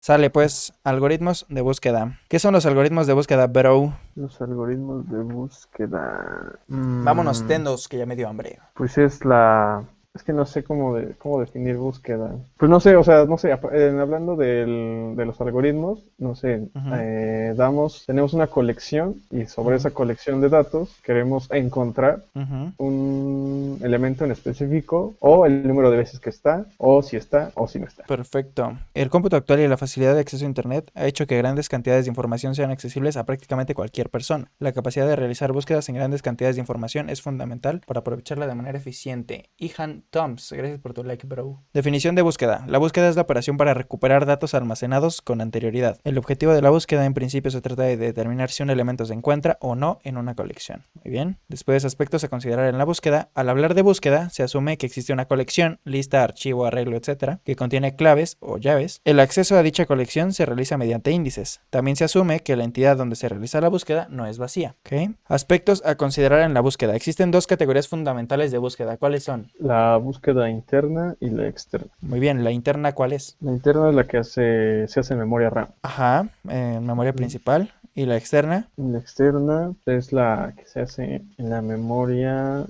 Sale pues, algoritmos de búsqueda. ¿Qué son los algoritmos de búsqueda, bro? Los algoritmos de búsqueda. Vámonos tendos, que ya me dio hambre. Pues es la. Es que no sé cómo definir búsqueda. Pues no sé, o sea, no sé, hablando de los algoritmos, no sé, Ujú, tenemos una colección y sobre ujú, esa colección de datos queremos encontrar ujú. un elemento en específico o el número de veces que está o si no está. Perfecto. El cómputo actual y la facilidad de acceso a Internet ha hecho que grandes cantidades de información sean accesibles a prácticamente cualquier persona. La capacidad de realizar búsquedas en grandes cantidades de información es fundamental para aprovecharla de manera eficiente. Ihan Toms, gracias por tu like, bro. Definición de búsqueda. La búsqueda es la operación para recuperar datos almacenados con anterioridad. El objetivo de la búsqueda en principio se trata de determinar si un elemento se encuentra o no en una colección. Muy bien. Después, aspectos a considerar en la búsqueda. Al hablar de búsqueda, se asume que existe una colección, lista, archivo, arreglo, etcétera, que contiene claves o llaves. El acceso a dicha colección se realiza mediante índices. También se asume que la entidad donde se realiza la búsqueda no es vacía. ¿Ok? Aspectos a considerar en la búsqueda. Existen dos categorías fundamentales de búsqueda. ¿Cuáles son? La búsqueda interna y la externa. Muy bien, la interna, ¿cuál es? La interna es la que se hace en memoria RAM. Ajá, memoria principal. ¿Y la externa? La externa es la que se hace en la memoria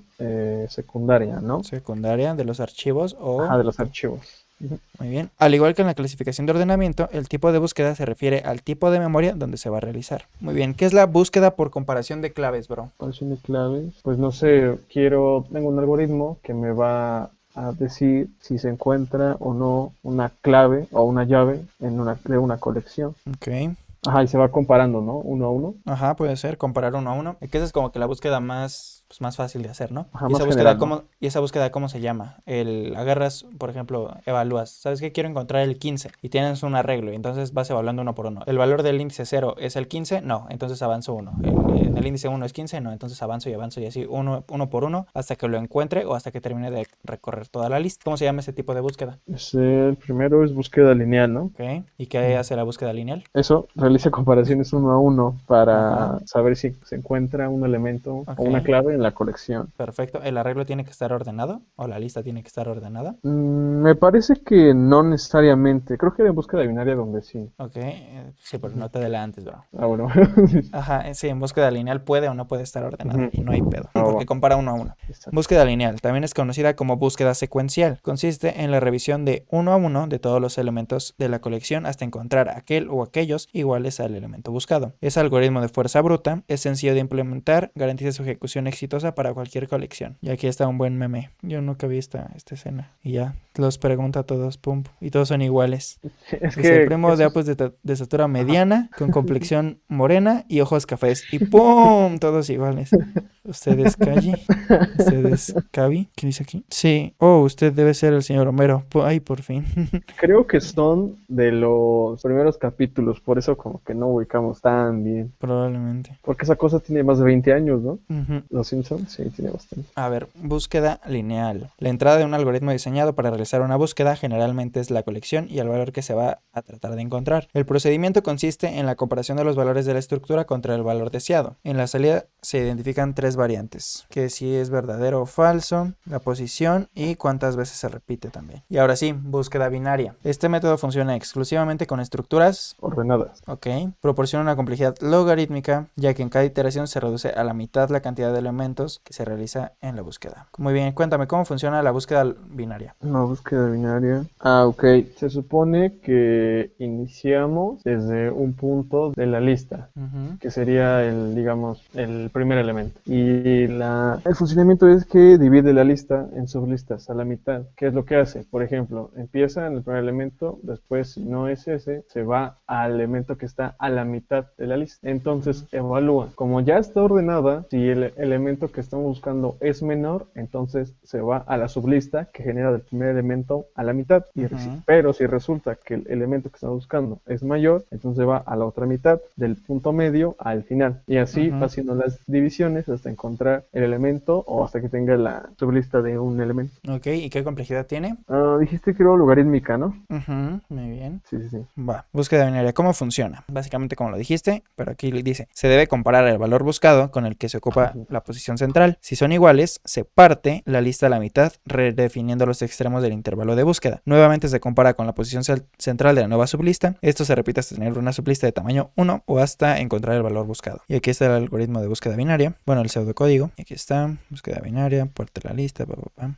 secundaria, ¿no? Secundaria de los archivos Ajá, o... de los archivos. Ujú. Muy bien. Al igual que en la clasificación de ordenamiento, el tipo de búsqueda se refiere al tipo de memoria donde se va a realizar. Muy bien. ¿Qué es la búsqueda por comparación de claves, bro? Comparación de claves. Pues no sé, tengo un algoritmo que me va a decir si se encuentra o no una clave o una llave de una colección. Ok. Ajá, y se va comparando, ¿no? Uno a uno. Ajá, puede ser, comparar uno a uno. Que esa es como que la búsqueda más, pues, más fácil de hacer, ¿no? Ajá, ¿Y esa más búsqueda general, ¿no? cómo, cómo se llama? Agarras, por ejemplo, evalúas. ¿Sabes qué? Quiero encontrar el 15 y tienes un arreglo y entonces vas evaluando uno por uno. ¿El valor del índice cero es el 15? No, entonces avanzo uno. En el índice uno es 15, no, entonces avanzo y así uno por uno hasta que lo encuentre o hasta que termine de recorrer toda la lista. ¿Cómo se llama ese tipo de búsqueda? El primero es búsqueda lineal, ¿no? Ok. ¿Y qué hace la búsqueda lineal? Eso realiza comparaciones uno a uno Ajá. para saber si se encuentra un elemento o una Ok. clave en la colección. Perfecto. ¿El arreglo tiene que estar ordenado? ¿O la lista tiene que estar ordenada? Me parece que no necesariamente. Creo que en búsqueda binaria donde sí. Ok. Sí, pero Ujú. no te adelantes, bro. Ah, bueno. Ajá, sí, en búsqueda lineal puede o no puede estar ordenada Ujú. y no hay pedo, Ah, porque bueno. compara uno a uno. Exacto. Búsqueda lineal también es conocida como búsqueda secuencial. Consiste en la revisión de uno a uno de todos los elementos de la colección hasta encontrar aquel o aquellos iguales al elemento buscado. Es algoritmo de fuerza bruta, es sencillo de implementar, garantiza su ejecución exitosa para cualquier colección. Y aquí está un buen meme. Yo nunca vi esta escena. Y ya, los pregunta a todos, pum, y todos son iguales. Es Dice, que primo de eso Apus es. de estatura Ajá. mediana, con complexión morena y ojos cafés. Y ¡pum! Todos iguales. ¿Usted es Calle? ¿Usted es Cavi? ¿Qué dice aquí? Sí. Oh, usted debe ser el señor Homero. Ay, por fin. Creo que son de los primeros capítulos, por eso como que no ubicamos tan bien. Probablemente. Porque esa cosa tiene más de 20 años, ¿no? Ujú. Los Simpsons, sí, tiene bastante. A ver, búsqueda lineal. La entrada de un algoritmo diseñado para realizar una búsqueda generalmente es la colección y el valor que se va a tratar de encontrar. El procedimiento consiste en la comparación de los valores de la estructura contra el valor deseado. En la salida se identifican tres variantes, que si es verdadero o falso, la posición y cuántas veces se repite también. Y ahora sí, búsqueda binaria. Este método funciona exclusivamente con estructuras. Ordenadas. Ok, proporciona una complejidad logarítmica, ya que en cada iteración se reduce a la mitad la cantidad de elementos que se realiza en la búsqueda. Muy bien, cuéntame, ¿cómo funciona la búsqueda binaria? Una búsqueda binaria. Ah, ok. Se supone que iniciamos desde un punto de la lista, Ujú, que sería digamos, el primer elemento. Y el funcionamiento es que divide la lista en sublistas a la mitad. ¿Qué es lo que hace? Por ejemplo, empieza en el primer elemento, después, si no es ese, se va al elemento que está a la mitad de la lista. Entonces, ujú, evalúa. Como ya está ordenada, si el elemento que estamos buscando es menor, entonces se va a la sublista que genera del primer elemento a la mitad. ujú. Pero si resulta que el elemento que estamos buscando es mayor, entonces va a la otra mitad del punto medio al final. Y así va Ujú. haciendo las divisiones hasta encontrar el elemento o hasta que tenga la sublista de un elemento. Ok, ¿y qué complejidad tiene? Dijiste que era logarítmica, ¿no? Ujú, muy bien. Sí, sí, sí. Va, búsqueda binaria, ¿cómo funciona? Básicamente como lo dijiste, pero aquí le dice, se debe comparar el valor buscado con el que se ocupa la posición posición central. Si son iguales, se parte la lista a la mitad, redefiniendo los extremos del intervalo de búsqueda. Nuevamente se compara con la posición central de la nueva sublista. Esto se repite hasta tener una sublista de tamaño 1 o hasta encontrar el valor buscado. Y aquí está el algoritmo de búsqueda binaria. Bueno, el pseudocódigo. Y aquí está, búsqueda binaria, parte la lista.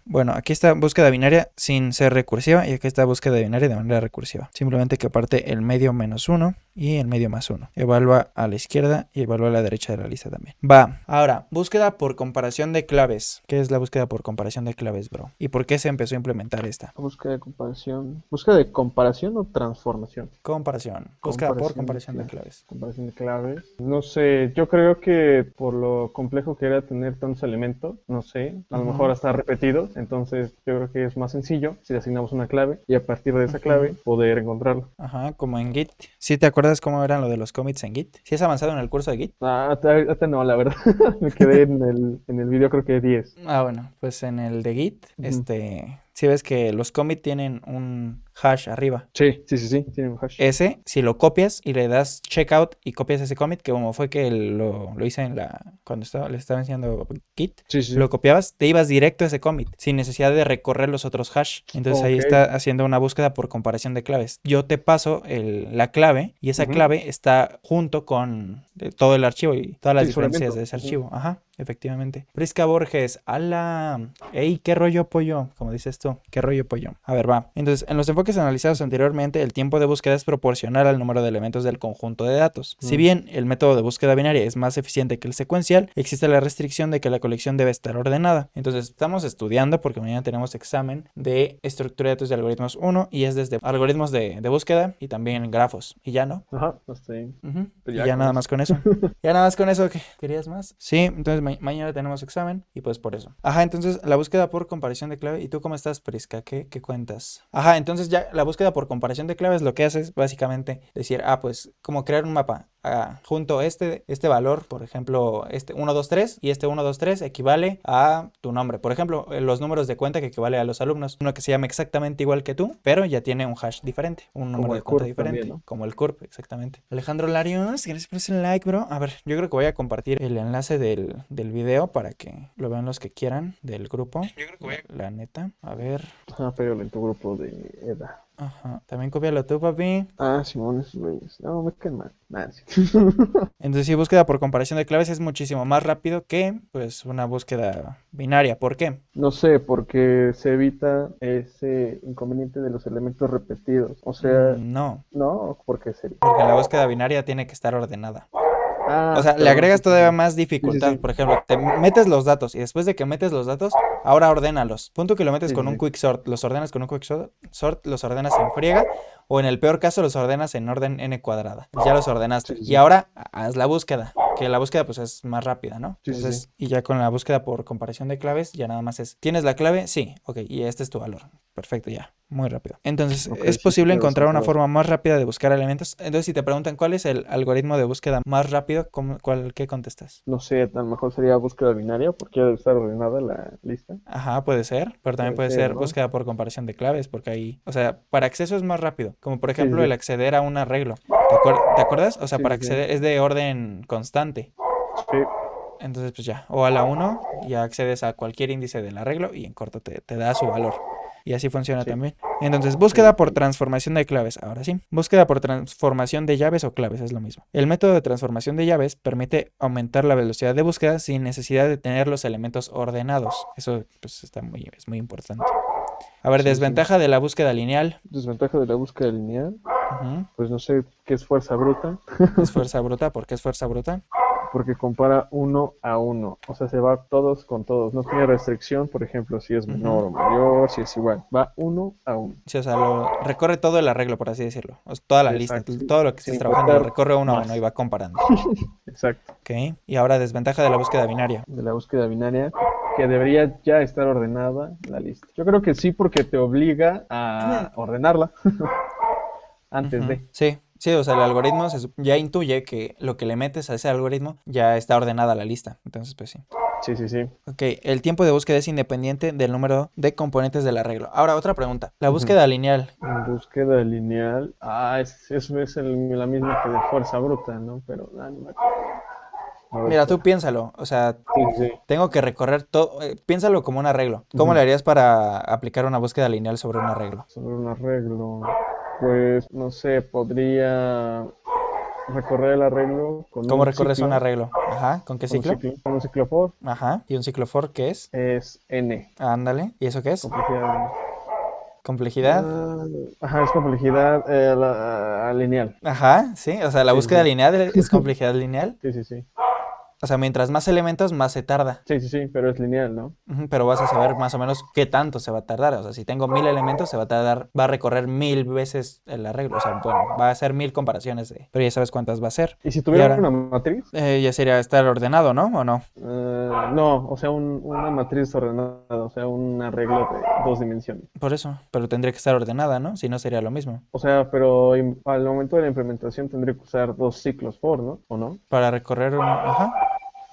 Bueno, aquí está búsqueda binaria sin ser recursiva y aquí está búsqueda binaria de manera recursiva. Simplemente que parte el medio menos 1 y el medio más 1. Evalúa a la izquierda y evalúa a la derecha de la lista también. Va. Ahora, búsqueda por comparación de claves. ¿Qué es la búsqueda por comparación de claves, bro? ¿Y por qué se empezó a implementar esta? Búsqueda de comparación. ¿Búsqueda de comparación o transformación? Comparación. Búsqueda por comparación de claves. Comparación de claves. No sé, yo creo que por lo complejo que era tener tantos elementos, no sé, a lo mejor hasta repetidos, entonces yo creo que es más sencillo si le asignamos una clave y a partir de esa clave poder encontrarlo. Ajá, como en Git. ¿Sí te acuerdas cómo eran lo de los commits en Git? ¿Sí has avanzado en el curso de Git? Hasta no, la verdad. Me quedé en el video creo que 10. Ah, bueno, pues en el de Git, si ves que los commits tienen un hash arriba. Sí, tiene un hash. Ese, si lo copias y le das checkout y copias ese commit, que como fue que lo hice cuando le estaba enseñando Git, lo copiabas, te ibas directo a ese commit, sin necesidad de recorrer los otros hash. Entonces ahí está haciendo una búsqueda por comparación de claves. Yo te paso la clave y esa clave está junto con todo el archivo y todas las diferencias de ese archivo. Ajá, efectivamente. Prisca Borges, ala, ey, qué rollo pollo, como dices tú, qué rollo pollo. A ver, va. Entonces, en los enfoques analizados anteriormente, el tiempo de búsqueda es proporcional al número de elementos del conjunto de datos. Si bien el método de búsqueda binaria es más eficiente que el secuencial, existe la restricción de que la colección debe estar ordenada. Entonces, estamos estudiando, porque mañana tenemos examen de estructura de datos de algoritmos 1 y es desde algoritmos de búsqueda y también grafos. Y ya, ¿no? Ajá, hasta ahí. Y ya nada más con eso. Ya nada más con eso, ¿qué? ¿Querías más? Sí, entonces mañana tenemos examen y pues por eso. Ajá, entonces la búsqueda por comparación de clave. ¿Y tú cómo estás, Prisca? ¿Qué cuentas? Ajá, entonces ya la búsqueda por comparación de claves lo que hace es básicamente decir, pues como crear un mapa. Junto este valor, por ejemplo, este 1, 2, 3 y este 1, 2, 3 equivale a tu nombre. Por ejemplo, los números de cuenta que equivale a los alumnos. Uno que se llama exactamente igual que tú, pero ya tiene un hash diferente, un número de cuenta diferente. También, ¿no? Como el CURP, exactamente. Alejandro Larios, gracias por ese like, bro. A ver, yo creo que voy a compartir el enlace del video para que lo vean los que quieran del grupo. Yo creo que voy a... La neta, a ver. Pero en tu grupo de EDA. Ajá, también cópialo tú, papi. Simón, esos güeyes. No, me quedan mal. Entonces, sí, búsqueda por comparación de claves es muchísimo más rápido que, pues, una búsqueda binaria. ¿Por qué? No sé, porque se evita ese inconveniente de los elementos repetidos. O sea... No. ¿No? ¿Por qué sería? Porque la búsqueda binaria tiene que estar ordenada. O sea, le agregas todavía más dificultad. Por ejemplo, te metes los datos y después de que metes los datos, ahora ordénalos. Punto que lo metes con un quick sort. Los ordenas con un quick sort, los ordenas en friega o en el peor caso los ordenas en orden n cuadrada. Ya los ordenaste. Y ahora haz la búsqueda. Que la búsqueda pues es más rápida, ¿no? Entonces, y ya con la búsqueda por comparación de claves, ya nada más es, ¿tienes la clave? Sí, ok, y este es tu valor. Perfecto, ya, muy rápido. Entonces, es posible encontrar una forma más rápida de buscar elementos. Entonces, si te preguntan cuál es el algoritmo de búsqueda más rápido, ¿qué contestas? No sé, a lo mejor sería búsqueda binaria porque ya debe estar ordenada la lista. Ajá, puede ser, pero también puede ser, ¿no? Búsqueda por comparación de claves, porque ahí, o sea, para acceso es más rápido, como por ejemplo el acceder a un arreglo. ¿Te acuerdas? O sea, para acceder es de orden constante. Sí. Entonces, pues ya, o a la 1 ya accedes a cualquier índice del arreglo y en corto te da su valor. Y así funciona también. Entonces, búsqueda por transformación de claves. Ahora sí. Búsqueda por transformación de llaves o claves es lo mismo. El método de transformación de llaves permite aumentar la velocidad de búsqueda sin necesidad de tener los elementos ordenados. Eso pues es muy importante. A ver, desventaja de la búsqueda lineal. Desventaja de la búsqueda lineal. Pues no sé qué es fuerza bruta. ¿Es fuerza bruta? ¿Por qué es fuerza bruta? Porque compara 1 a 1, o sea, se va todos con todos, no tiene restricción, por ejemplo, si es menor o mayor, si es igual, va 1 a 1. Sí, o sea, recorre todo el arreglo, por así decirlo, o sea, toda la lista, todo lo que estés trabajando, lo recorre 1 a 1 y va comparando. Exacto. Ok, y ahora desventaja de la búsqueda binaria. De la búsqueda binaria, que debería ya estar ordenada la lista. Yo creo que sí, porque te obliga a ordenarla antes de. Sí, o sea, el algoritmo ya intuye que lo que le metes a ese algoritmo ya está ordenada la lista. Entonces, pues sí. Sí. Ok, el tiempo de búsqueda es independiente del número de componentes del arreglo. Ahora, otra pregunta. La búsqueda lineal. Búsqueda lineal. Eso es la misma que de fuerza bruta, ¿no? Pero no me acuerdo. A ver, Mira, tú espera. piénsalo, o sea, Sí, sí, sí. tengo que recorrer todo, piénsalo como un arreglo. ¿Cómo le Ujú. harías para aplicar una búsqueda lineal sobre un arreglo? Sobre un arreglo. Pues, no sé, podría recorrer el arreglo ¿Cómo recorres un arreglo? Ajá, ¿con qué ciclo? con un ciclo for, Ajá, ¿y un ciclo for qué es? es n. Ándale, ¿y eso qué es? Complejidad. Complejidad. Ajá, es complejidad lineal. Ajá, sí, o sea, la Sí, sí, búsqueda sí. lineal es complejidad lineal. Sí, sí, sí. O sea, mientras más elementos, más se tarda. Sí, sí, sí, pero es lineal, ¿no? Ujú, pero vas a saber más o menos qué tanto se va a tardar. O sea, si tengo 1000 elementos, se va a tardar, va a recorrer 1000 veces el arreglo. O sea, bueno, va a hacer 1000 comparaciones pero ya sabes cuántas va a ser. Y si Y tuviera ahora, una matriz, ya sería estar ordenado, ¿no? ¿O no? no, o sea, una matriz ordenada, o sea, un arreglo de dos dimensiones. Por eso, pero tendría que estar ordenada, ¿no? Si no, sería lo mismo. O sea, pero al momento de la implementación tendría que usar dos ciclos for, ¿no? ¿O no? Para recorrer un... Ajá,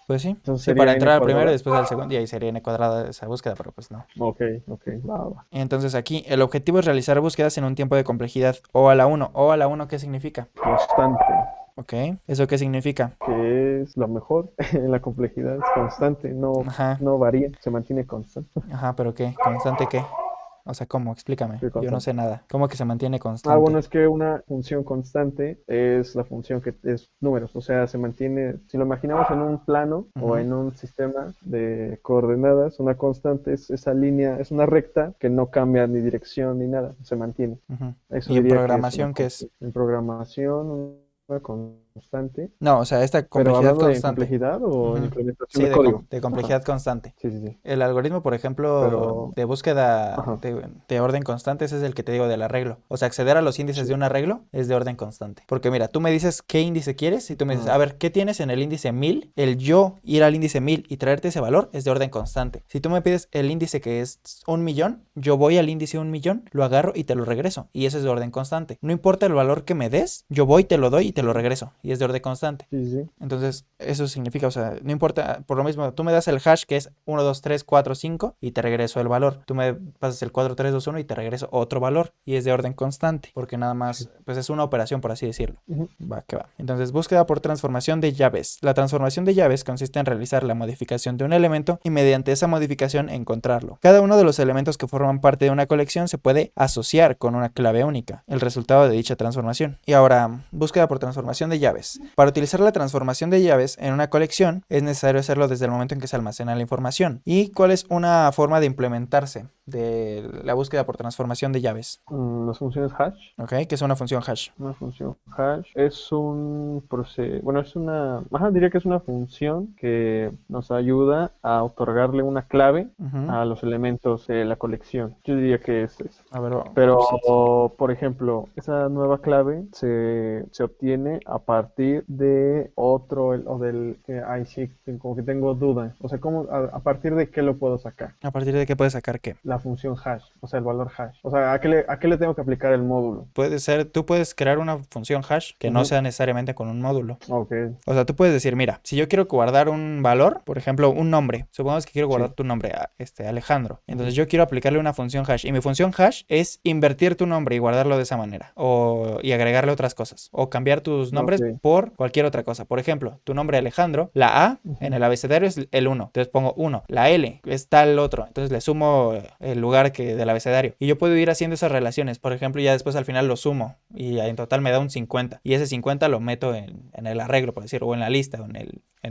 pues sí. Entonces Sí, para sería n entrar al primero y cuadrada. después al segundo, y ahí sería n cuadrada esa búsqueda, pero pues no. Ok, ok, va, va. Entonces aquí, el objetivo es realizar búsquedas en un tiempo de complejidad O a la uno. O a la uno, ¿qué significa? Constante, Ok, ¿eso qué significa? que es lo mejor en la complejidad, es constante, no, Ajá, no varía, se mantiene constante. ajá, pero ¿qué? ¿Constante qué? O sea, ¿cómo? Explícame. ¿Qué Yo no constante? sé nada. ¿Cómo que se mantiene Bueno, constante? es que una función constante es la función que es números, o sea, se mantiene, si lo imaginamos en un plano o Ujú, en un sistema de coordenadas, una constante es esa línea, es una recta que no cambia ni dirección ni nada, se mantiene. ujú. Eso ¿Y en diría que es una programación qué es? constante. En programación, una constante, No, o sea, esta pero complejidad hablando de constante. complejidad o en Ujú. implementación Sí, de código. de Ajá, complejidad constante. sí, sí, sí. El algoritmo, por ejemplo, Pero, de búsqueda ajá, de orden constante, ese es el que te digo del arreglo. O sea, acceder a los índices sí. de un arreglo es de orden constante. Porque mira, tú me dices qué índice quieres y tú me dices, Ah, a ver, ¿qué tienes en el índice 1000? El yo ir al índice 1000 y traerte ese valor es de orden constante. Si tú me pides el índice que es 1.000.000, yo voy al índice 1.000.000, lo agarro y te lo regreso. Y eso es de orden constante. No importa el valor que me des, yo voy, te lo doy y te lo regreso. Y es de orden constante. sí, sí, sí. Entonces, eso significa, o sea, no importa, por lo mismo, tú me das el hash que es 1, 2, 3, 4, 5 y te regreso el valor. Tú me pasas el 4, 3, 2, 1 y te regreso otro valor y es de orden constante, porque nada más, pues es una operación, por así decirlo. Ujú. Va, que va. Entonces, búsqueda por transformación de llaves. La transformación de llaves consiste en realizar la modificación de un elemento y mediante esa modificación encontrarlo. Cada uno de los elementos que forman parte de una colección se puede asociar con una clave única, el resultado de dicha transformación. Y ahora, búsqueda por transformación de llaves. Para utilizar la transformación de llaves en una colección es necesario hacerlo desde el momento en que se almacena la información. ¿Y cuál es una forma de implementarse de la búsqueda por transformación de llaves? Las funciones hash. ¿Ok? Que es una función hash. Una función hash es bueno, diría que es una función que nos ayuda a otorgarle una clave Ujú. a los elementos de la colección. Yo diría que es eso. A ver, Pero, sí. por ejemplo, esa nueva clave se obtiene a partir de o del, que ahí sí, como que tengo duda. O sea, a partir de qué lo puedo sacar? ¿A partir de qué puedes sacar qué? La función hash, o sea, el valor hash. O sea, ¿a qué le tengo que aplicar el módulo? Puede ser, tú puedes crear una función hash que no Ujú. sea necesariamente con un módulo. Ok, O sea, tú puedes decir, mira, si yo quiero guardar un valor, por ejemplo, un nombre, supongamos que quiero guardar sí. tu nombre, Alejandro. Entonces Ujú. yo quiero aplicarle una función hash y mi función hash es invertir tu nombre y guardarlo de esa manera y agregarle otras cosas o cambiar tus nombres Ok. por cualquier otra cosa. Por ejemplo, tu nombre Alejandro, la A en Ujú. el abecedario es el 1, entonces pongo 1, la L es tal otro, entonces le sumo el lugar del abecedario y yo puedo ir haciendo esas relaciones. Por ejemplo, ya después al final lo sumo y en total me da un 50 y ese 50 lo meto en el arreglo, por decirlo, o en la lista o en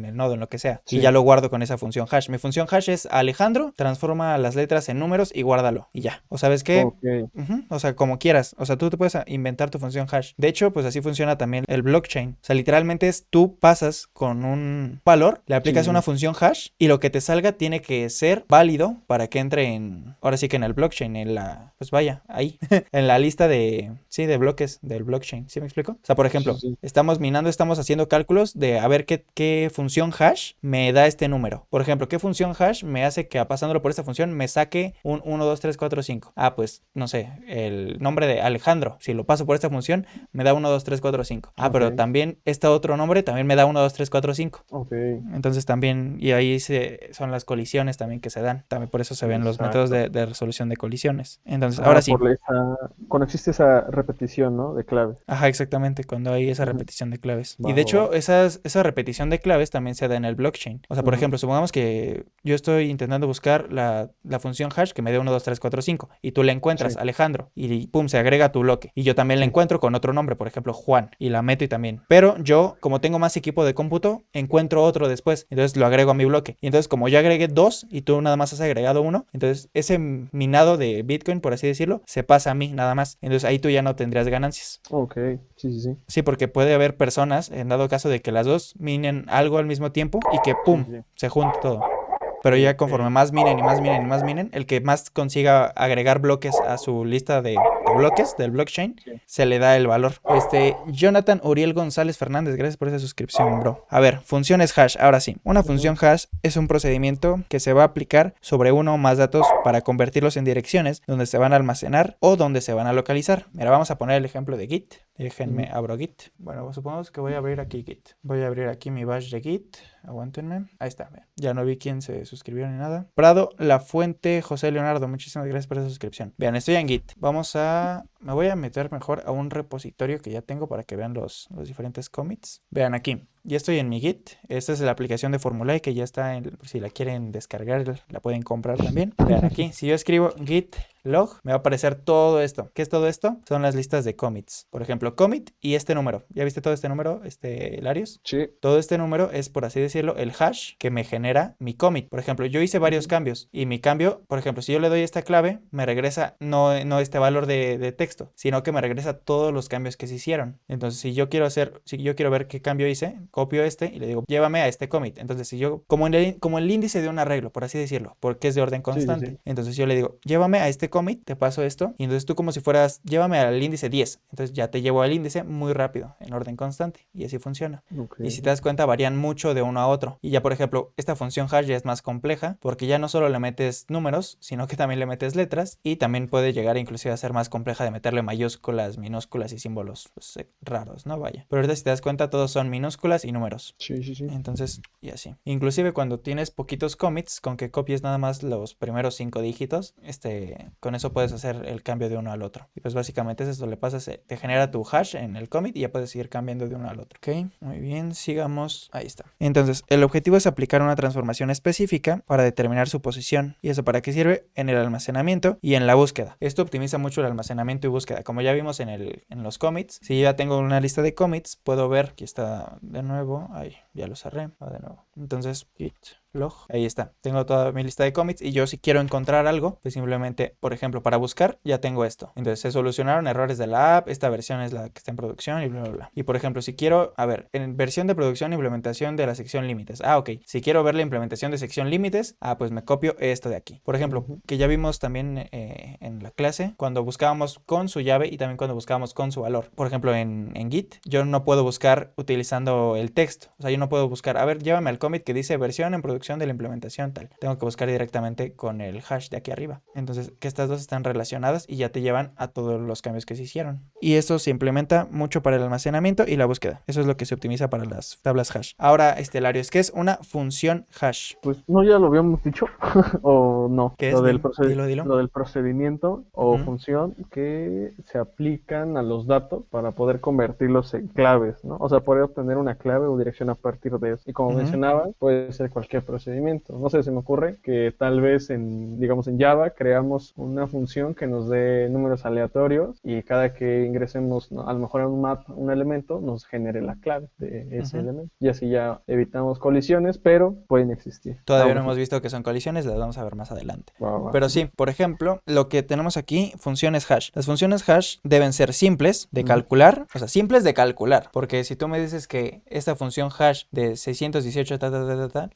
el nodo, en lo que sea, y ya Sí. lo guardo con esa función hash. Mi función hash es Alejandro, transforma las letras en números y guárdalo y ya. O sabes qué, Ok. o sea, como quieras. O sea, tú te puedes inventar tu función hash. De hecho, pues así funciona también el blockchain. O sea, literalmente es tú pasas con un valor, le Sí, aplicas sí, una sí. función hash y lo que te salga tiene que ser válido para que entre ahora sí que en el blockchain, pues vaya, ahí, en la lista sí, de bloques del blockchain. ¿Sí me explico? O sea, por Sí, ejemplo, sí. estamos minando, estamos haciendo cálculos de a ver qué función hash me da este número. Por ejemplo, ¿qué función hash me hace que pasándolo por esta función me saque un 1, 2, 3, 4, 5? Ah, pues no sé, el nombre de Alejandro, si lo paso por esta función, me da 1, 2, 3, 4, 5. Ah, Ok. pero también este otro nombre también me da 1, 2, 3, 4, 5. Ok. Entonces también, y ahí son las colisiones también que se dan. También por eso se ven los métodos Exacto. de resolución de colisiones. Entonces, ahora sí. Cuando existe esa repetición, ¿no? De claves. Ajá, exactamente, cuando hay esa Ujú. repetición de claves. Y Va, de va, va. hecho, esa repetición de claves vez también se da en el blockchain. O sea, por ejemplo, supongamos que yo estoy intentando buscar la función hash que me dé 1, 2, 3, 4, 5 y tú la encuentras, Sí. Alejandro, y pum, se agrega a tu bloque. Y yo también la Sí. encuentro con otro nombre, por ejemplo, Juan, y la meto y también. Pero yo, como tengo más equipo de cómputo, encuentro otro después. Entonces lo agrego a mi bloque. Y entonces, como yo agregué 2 y tú nada más has agregado 1, entonces ese minado de Bitcoin, por así decirlo, se pasa a mí nada más. Entonces ahí tú ya no tendrías ganancias. Ok, sí, sí, sí. Sí, porque puede haber personas, en dado caso de que las dos minen algo al mismo tiempo y que Sí, pum, sí. se junte todo. Pero ya Ok. conforme más minen y más minen y más minen, el que más consiga agregar bloques a su lista de bloques del blockchain, Sí. se le da el valor. Jonathan Uriel González Fernández, gracias por esa suscripción, bro. A ver, funciones hash. Ahora sí, una función hash es un procedimiento que se va a aplicar sobre uno o más datos para convertirlos en direcciones donde se van a almacenar o donde se van a localizar. Mira, vamos a poner el ejemplo de Git. Déjenme abro Git. Bueno, supongamos que voy a abrir aquí Git. Voy a abrir aquí mi bash de Git. Aguántenme. Ahí está. Vean. Ya no vi quién se suscribió ni nada. Prado La Fuente, José Leonardo. Muchísimas gracias por esa suscripción. Vean, estoy en Git. Me voy a meter mejor a un repositorio que ya tengo para que vean los diferentes commits. Vean aquí. Ya estoy en mi Git. Esta es la aplicación de Formulae que ya está si la quieren descargar, la pueden comprar también. Vean aquí. Si yo escribo Git log, me va a aparecer todo esto. ¿Qué es todo esto? Son las listas de commits. Por ejemplo, commit y este número. ¿Ya viste todo este número, Larios? Sí. Todo este número es, por así decirlo, el hash que me genera mi commit. Por ejemplo, yo hice varios cambios y mi cambio, por ejemplo, si yo le doy esta clave, me regresa no este valor de texto, sino que me regresa todos los cambios que se hicieron. Entonces, si yo quiero ver qué cambio hice, copio y le digo, llévame a este commit. Entonces, si yo, como el índice de un arreglo, por así decirlo, porque es de orden constante. Sí, sí, sí. Entonces, yo le digo, llévame a este commit, te paso esto, y entonces tú como si fueras, llévame al índice 10. Entonces, ya te llevo al índice muy rápido, en orden constante, y así funciona. Ok. Y si te das cuenta, varían mucho de uno a otro. Y ya, por ejemplo, esta función hash ya es más compleja, porque ya no solo le metes números, sino que también le metes letras, y también puede llegar inclusive a ser más compleja de meterle mayúsculas, minúsculas y símbolos pues, raros, ¿no? Vaya. Pero ahorita si te das cuenta, todos son minúsculas y números. Sí, sí, sí. Entonces, y así. Inclusive cuando tienes poquitos commits, con que copies nada más los primeros 5 dígitos, con eso puedes hacer el cambio de uno al otro. Y pues básicamente es eso, le pasas, te genera tu hash en el commit y ya puedes seguir cambiando de uno al otro. Ok, muy bien, sigamos. Ahí está. Entonces, el objetivo es aplicar una transformación específica para determinar su posición. ¿Y eso para qué sirve? En el almacenamiento y en la búsqueda. Esto optimiza mucho el almacenamiento y búsqueda. Como ya vimos en los commits, si ya tengo una lista de commits, puedo ver, aquí está de nuevo, ahí ya lo cerré, va de nuevo. Entonces, git log, ahí está. Tengo toda mi lista de commits y yo si quiero encontrar algo, pues simplemente, por ejemplo, para buscar, ya tengo esto. Entonces se solucionaron errores de la app, esta versión es la que está en producción y bla, bla, bla. Y por ejemplo, si quiero, a ver, en versión de producción, implementación de la sección límites. Ok. Si quiero ver la implementación de sección límites, pues me copio esto de aquí. Por ejemplo, que ya vimos también en la clase, cuando buscábamos con su llave y también cuando buscábamos con su valor. Por ejemplo, en Git, yo no puedo buscar utilizando el texto. O sea, yo no puedo buscar, a ver, llévame al commit que dice versión en producción de la implementación tal. Tengo que buscar directamente con el hash de aquí arriba. Entonces, que estas dos están relacionadas y ya te llevan a todos los cambios que se hicieron. Y esto se implementa mucho para el almacenamiento y la búsqueda. Eso es lo que se optimiza para las tablas hash. Ahora, Larios, ¿qué es una función hash? Pues no, ya lo habíamos dicho, o no. ¿Qué es? Dilo. Lo del procedimiento o función que se aplican a los datos para poder convertirlos en claves, ¿no? O sea, poder obtener una clave o dirección a partir de eso. Y como mencionaba, puede ser cualquier procedimiento. No sé, se me ocurre que tal vez digamos en Java creamos una función que nos dé números aleatorios y cada que ingresemos, ¿no?, a lo mejor en un map, un elemento, nos genere la clave de ese elemento. Y así ya evitamos colisiones, pero pueden existir. Todavía no hemos visto que son colisiones, las vamos a ver más adelante. Pero sí, por ejemplo, lo que tenemos aquí, funciones hash. Las funciones hash deben ser simples de calcular, o sea, simples de calcular, porque si tú me dices que esta función hash de 618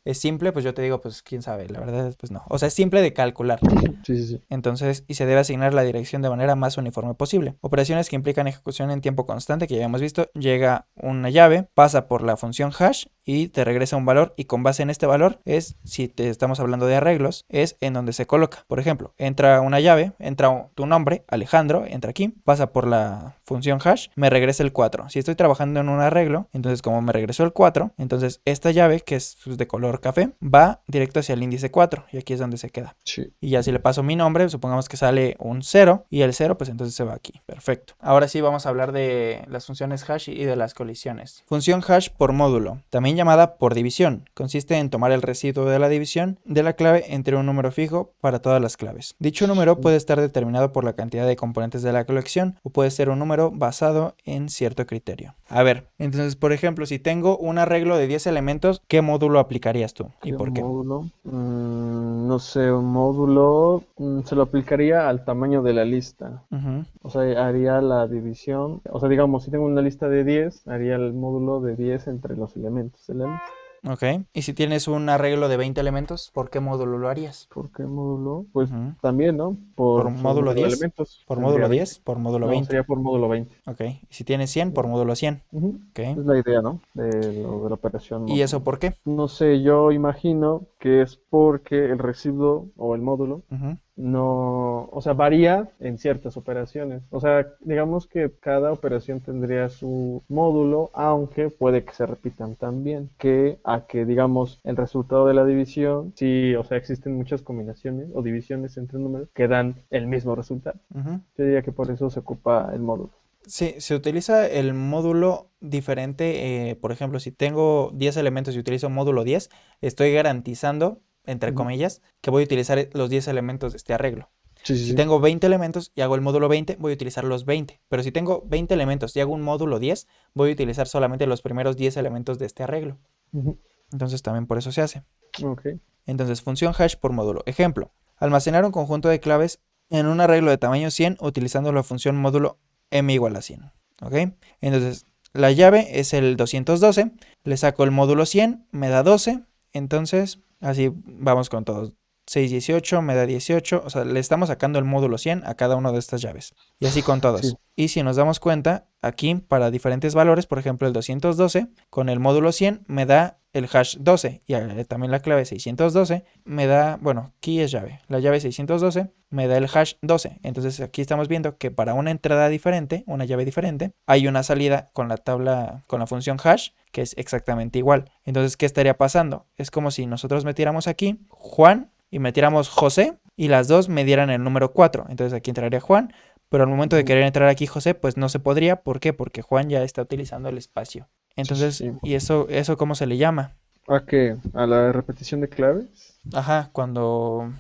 es simple, pues yo te digo, pues quién sabe, la verdad, pues no. O sea, es simple de calcular. Sí. Entonces, y se debe asignar la dirección de manera más uniforme posible. Operaciones que implican ejecución en tiempo constante, que ya hemos visto, llega una llave, pasa por la función hash y te regresa un valor, y con base en este valor es, si te estamos hablando de arreglos, es en donde se coloca. Por ejemplo, entra una llave, entra tu nombre, Alejandro, entra aquí, pasa por la función hash, me regresa el 4. Si estoy trabajando en un arreglo, entonces como me regresó el 4, entonces esta llave, que es de color café, nombre, va directo hacia el índice 4 y aquí es donde se queda. Sí. Y ya si le paso mi nombre, supongamos que sale un 0 y el 0 pues entonces se va aquí. Perfecto. Ahora sí vamos a hablar de las funciones hash y de las colisiones. Función hash por módulo, también llamada por división, consiste en tomar el residuo de la división de la clave entre un número fijo para todas las claves. Dicho número puede estar determinado por la cantidad de componentes de la colección o puede ser un número basado en cierto criterio. A ver, entonces por ejemplo, si tengo un arreglo de 10 elementos, ¿qué módulo aplicarías tú y ¿Qué por qué? módulo? No sé, un módulo se lo aplicaría al tamaño de la lista. Ujú. O sea, haría la división. O sea, digamos, si tengo una lista de 10, haría el módulo de 10 entre los elementos de la lista. Ok. Y si tienes un arreglo de 20 elementos, ¿por qué módulo lo harías? ¿Por qué módulo? Pues Ujú. también, ¿no? ¿Por Por su módulo número de 10? elementos. ¿Por Tendría módulo 20. 10? ¿Por módulo No, 20? sería por módulo 20. Ok. Y si tienes 100, por módulo 100. Ujú. Ok. Es la idea, ¿no? De la operación ¿Y eso módulo. por qué? No sé, yo imagino que es porque el residuo o el módulo Ujú. no, o sea, varía en ciertas operaciones. O sea, digamos que cada operación tendría su módulo, aunque puede que se repitan también, que a que, digamos, el resultado de la división, sí, o sea, existen muchas combinaciones o divisiones entre números que dan el mismo resultado. Ujú. Yo diría que por eso se ocupa el módulo. Sí, se utiliza el módulo diferente. Por ejemplo, si tengo 10 elementos y utilizo módulo 10, estoy garantizando, entre Ujú. comillas, que voy a utilizar los 10 elementos de este arreglo. Sí, sí, Si sí. tengo 20 elementos y hago el módulo 20, voy a utilizar los 20. Pero si tengo 20 elementos y hago un módulo 10, voy a utilizar solamente los primeros 10 elementos de este arreglo. Ujú. Entonces también por eso se hace. Ok. Entonces, función hash por módulo. Ejemplo, almacenar un conjunto de claves en un arreglo de tamaño 100 utilizando la función módulo m igual a 100. ¿Ok? Entonces, la llave es el 212, le saco el módulo 100, me da 12, entonces, así vamos con todos. 6, 18, me da 18, o sea, le estamos sacando el módulo 100 a cada una de estas llaves. Y así con Sí. todos. Y si nos damos cuenta, aquí para diferentes valores, por ejemplo el 212, con el módulo 100 me da el hash 12 y también la clave 612 me da, bueno, aquí es llave, la llave 612 me da el hash 12. Entonces aquí estamos viendo que para una entrada diferente, una llave diferente, hay una salida con la tabla, con la función hash, que es exactamente igual. Entonces, ¿qué estaría pasando? Es como si nosotros metiéramos aquí Juan y metiéramos José y las dos me dieran el número 4. Entonces aquí entraría Juan, pero al momento de Ujú. querer entrar aquí José, pues no se podría. ¿Por qué? Porque Juan ya está utilizando el espacio. Sí, sí, Entonces, sí. ¿y eso cómo se le llama? ¿A qué? ¿A la repetición de claves? Ajá, cuando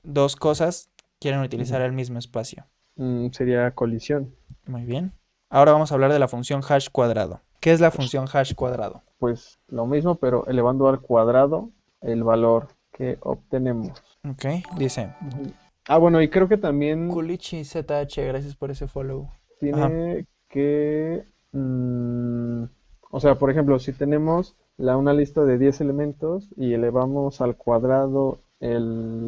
dos cosas quieren utilizar Ujú. el mismo espacio. Sería colisión. Muy bien. Ahora vamos a hablar de la función hash cuadrado. ¿Qué es la función hash cuadrado? Pues lo mismo, pero elevando al cuadrado el valor que obtenemos. Ok, dice Ujú. Ah, bueno, y creo que también Kulichi ZH, gracias por ese follow. Ajá. tiene que, o sea, por ejemplo, si tenemos una lista de 10 elementos y elevamos al cuadrado el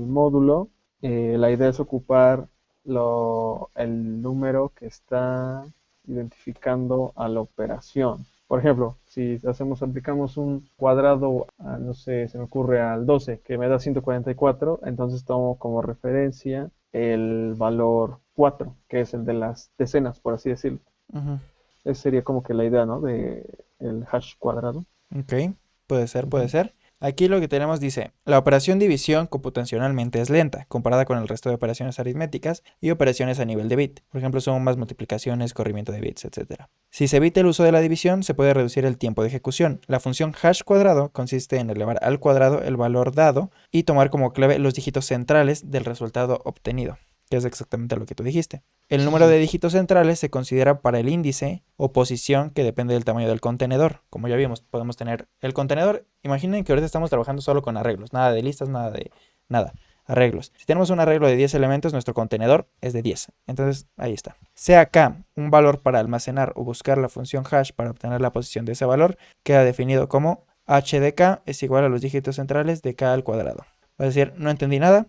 módulo, la idea es ocupar el número que está identificando a la operación. Por ejemplo, si aplicamos un cuadrado, no sé, se me ocurre al 12, que me da 144, entonces tomo como referencia el valor 4, que es el de las decenas, por así decirlo. Ujú. Esa sería como que la idea, ¿no? De el hash cuadrado. Ok, puede ser, puede Ujú. ser. Aquí lo que tenemos dice, la operación división computacionalmente es lenta, comparada con el resto de operaciones aritméticas y operaciones a nivel de bit. Por ejemplo, sumas, multiplicaciones, corrimiento de bits, etc. Si se evita el uso de la división, se puede reducir el tiempo de ejecución. La función hash cuadrado consiste en elevar al cuadrado el valor dado y tomar como clave los dígitos centrales del resultado obtenido, que es exactamente lo que tú dijiste. El Sí, número sí. de dígitos centrales se considera para el índice o posición que depende del tamaño del contenedor. Como ya vimos, podemos tener el contenedor. Imaginen que ahorita estamos trabajando solo con arreglos, nada de listas, nada de nada. Arreglos. Si tenemos un arreglo de 10 elementos, nuestro contenedor es de 10. Entonces, ahí está. Sea k un valor para almacenar o buscar la función hash para obtener la posición de ese valor, queda definido como h de k es igual a los dígitos centrales de k al cuadrado. Va a decir, no entendí nada.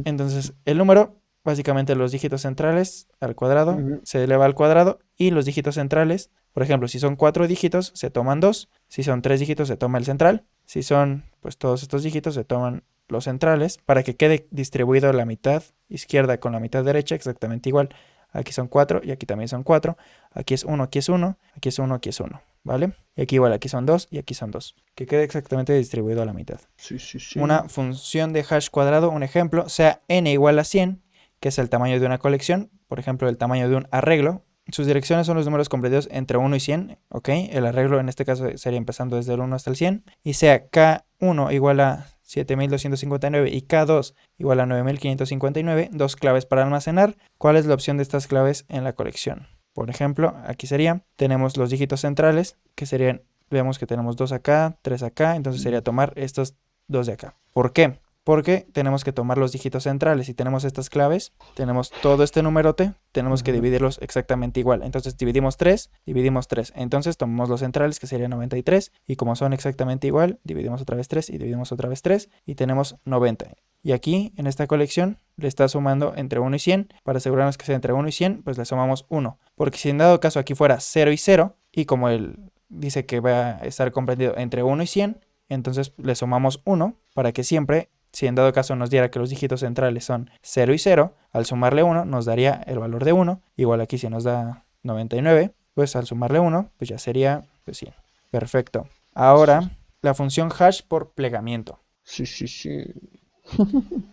Entonces, el número, básicamente los dígitos centrales al cuadrado, Ujú. se eleva al cuadrado y los dígitos centrales, por ejemplo, si son 4 dígitos, se toman 2, si son 3 dígitos, se toma el central, si son, pues todos estos dígitos, se toman los centrales para que quede distribuido la mitad izquierda con la mitad derecha exactamente igual. Aquí son 4 y aquí también son 4. Aquí es 1, aquí es 1, aquí es 1, aquí es 1, ¿vale? Y aquí igual, aquí son 2 y aquí son 2. Que quede exactamente distribuido a la mitad. Sí, sí, sí. Una función de hash cuadrado, un ejemplo, sea n igual a 100, que es el tamaño de una colección, por ejemplo, el tamaño de un arreglo. Sus direcciones son los números comprendidos entre 1 y 100, ¿ok? El arreglo en este caso sería empezando desde el 1 hasta el 100. Y sea K1 igual a 7259 y K2 igual a 9559, dos claves para almacenar. ¿Cuál es la opción de estas claves en la colección? Por ejemplo, aquí tenemos los dígitos centrales, que serían, vemos que tenemos 2 acá, 3 acá, entonces sería tomar estos 2 de acá. ¿Por qué? Porque tenemos que tomar los dígitos centrales. Si tenemos estas claves, tenemos todo este numerote, tenemos que dividirlos exactamente igual. Entonces dividimos 3, dividimos 3. Entonces tomamos los centrales, que serían 93, y como son exactamente igual, dividimos otra vez 3 y dividimos otra vez 3, y tenemos 90. Y aquí, en esta colección, le está sumando entre 1 y 100. Para asegurarnos que sea entre 1 y 100, pues le sumamos 1. Porque si en dado caso aquí fuera 0 y 0, y como él dice que va a estar comprendido entre 1 y 100, entonces le sumamos 1 para que siempre, si en dado caso nos diera que los dígitos centrales son 0 y 0, al sumarle 1 nos daría el valor de 1. Igual aquí si nos da 99, pues al sumarle 1, pues ya sería pues 100. Perfecto. Ahora, la función hash por plegamiento. Sí, sí, sí.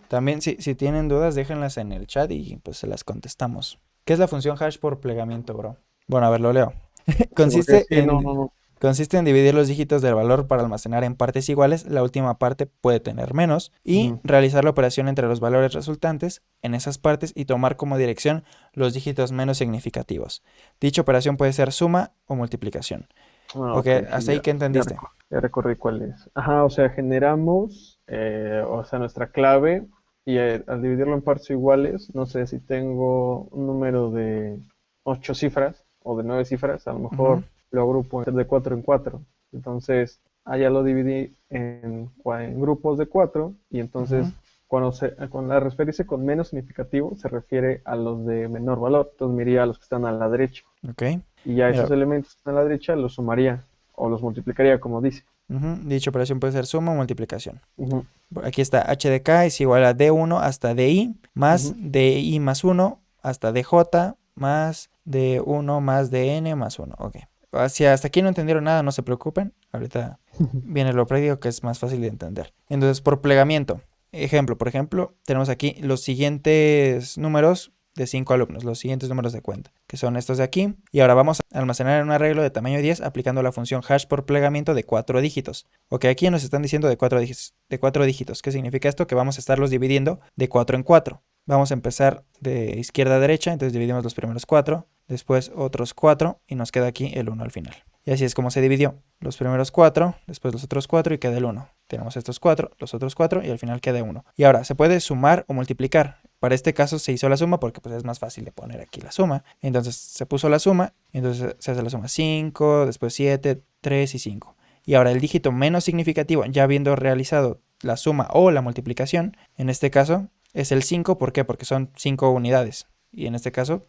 También si tienen dudas, déjenlas en el chat y pues se las contestamos. ¿Qué es la función hash por plegamiento, bro? Bueno, a ver, lo leo. Consiste Sí, no. Consiste en dividir los dígitos del valor para almacenar en partes iguales, la última parte puede tener menos, y realizar la operación entre los valores resultantes en esas partes y tomar como dirección los dígitos menos significativos. Dicha operación puede ser suma o multiplicación. Ok, Sí, hasta ahí que entendiste. Ya recordé cuál es. Ajá, o sea, generamos, nuestra clave y al dividirlo en partes iguales, no sé si tengo un número de 8 cifras o de 9 cifras, a lo mejor lo agrupo de 4 en 4. Entonces, allá lo dividí en grupos de 4 y entonces cuando al referirse con menos significativo se refiere a los de menor valor. Entonces me iría a los que están a la derecha. Ok. Y ya Mira, esos elementos que están a la derecha los sumaría o los multiplicaría, como dice. dicha operación puede ser suma o multiplicación. Ujú, Aquí está h de k es igual a d1 hasta di más ujú. di más 1 hasta dj más d1 más dn más 1. Ok. Si hasta aquí no entendieron nada, no se preocupen. Ahorita viene lo práctico que es más fácil de entender. Entonces, por plegamiento. Por ejemplo, tenemos aquí los siguientes números de 5 alumnos, los siguientes números de cuenta, que son estos de aquí. Y ahora vamos a almacenar en un arreglo de tamaño 10 aplicando la función hash por plegamiento de 4 dígitos. Ok, aquí nos están diciendo de 4 dígitos. ¿Qué significa esto? Que vamos a estarlos dividiendo de 4 en 4. Vamos a empezar de izquierda a derecha, entonces dividimos los primeros 4, después otros 4 y nos queda aquí el 1 al final. Y así es como se dividió. Los primeros 4, después los otros 4 y queda el 1. Tenemos estos 4, los otros 4 y al final queda 1. Y ahora, se puede sumar o multiplicar. Para este caso se hizo la suma porque pues, es más fácil de poner aquí la suma. Entonces se puso la suma, entonces se hace la suma 5, después 7, 3 y 5. Y ahora el dígito menos significativo, ya habiendo realizado la suma o la multiplicación, en este caso es el 5. ¿Por qué? Porque son 5 unidades. Y en este caso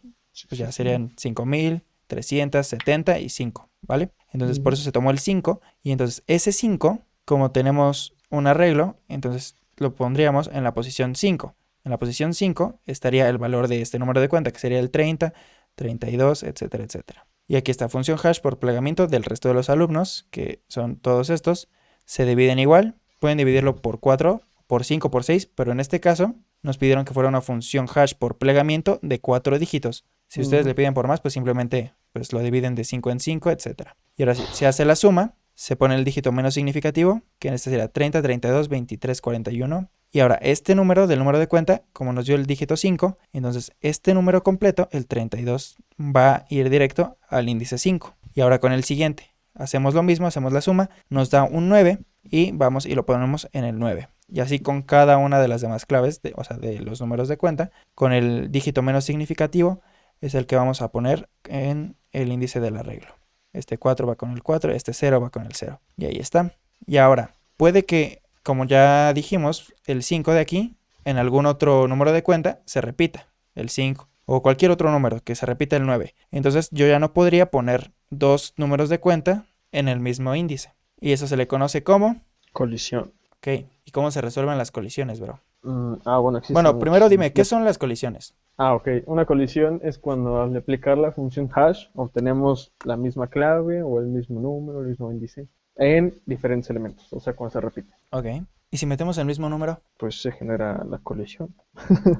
pues ya serían 5375, ¿vale? Entonces por eso se tomó el 5 y entonces ese 5, como tenemos un arreglo, entonces lo pondríamos en la posición 5. En la posición 5 estaría el valor de este número de cuenta, que sería el 30, 32, etcétera, etcétera. Y aquí está función hash por plegamiento del resto de los alumnos, que son todos estos, se dividen igual, pueden dividirlo por 4, por 5, por 6, pero en este caso nos pidieron que fuera una función hash por plegamiento de 4 dígitos. Si ustedes le piden por más, pues simplemente pues lo dividen de 5 en 5, etc. Y ahora sí, se hace la suma, se pone el dígito menos significativo, que en este sería 30, 32, 23, 41. Y ahora este número del número de cuenta, como nos dio el dígito 5, entonces este número completo, el 32, va a ir directo al índice 5. Y ahora con el siguiente, hacemos lo mismo, hacemos la suma, nos da un 9 y vamos y lo ponemos en el 9. Y así con cada una de las demás claves, de los números de cuenta, con el dígito menos significativo es el que vamos a poner en el índice del arreglo. Este 4 va con el 4, este 0 va con el 0. Y ahí está. Y ahora, puede que, como ya dijimos, el 5 de aquí, en algún otro número de cuenta, se repita el 5. O cualquier otro número que se repita el 9. Entonces yo ya no podría poner dos números de cuenta en el mismo índice. Y eso se le conoce como colisión. Ok, ¿y cómo se resuelven las colisiones, bro? Bueno, existen Bueno, primero dime, ¿qué muchos. son las colisiones? Ah, ok. Una colisión es cuando al aplicar la función hash obtenemos la misma clave o el mismo número, el mismo índice en diferentes elementos, o sea, cuando se repite, Ok. ¿Y si metemos el mismo número? pues se genera la colisión.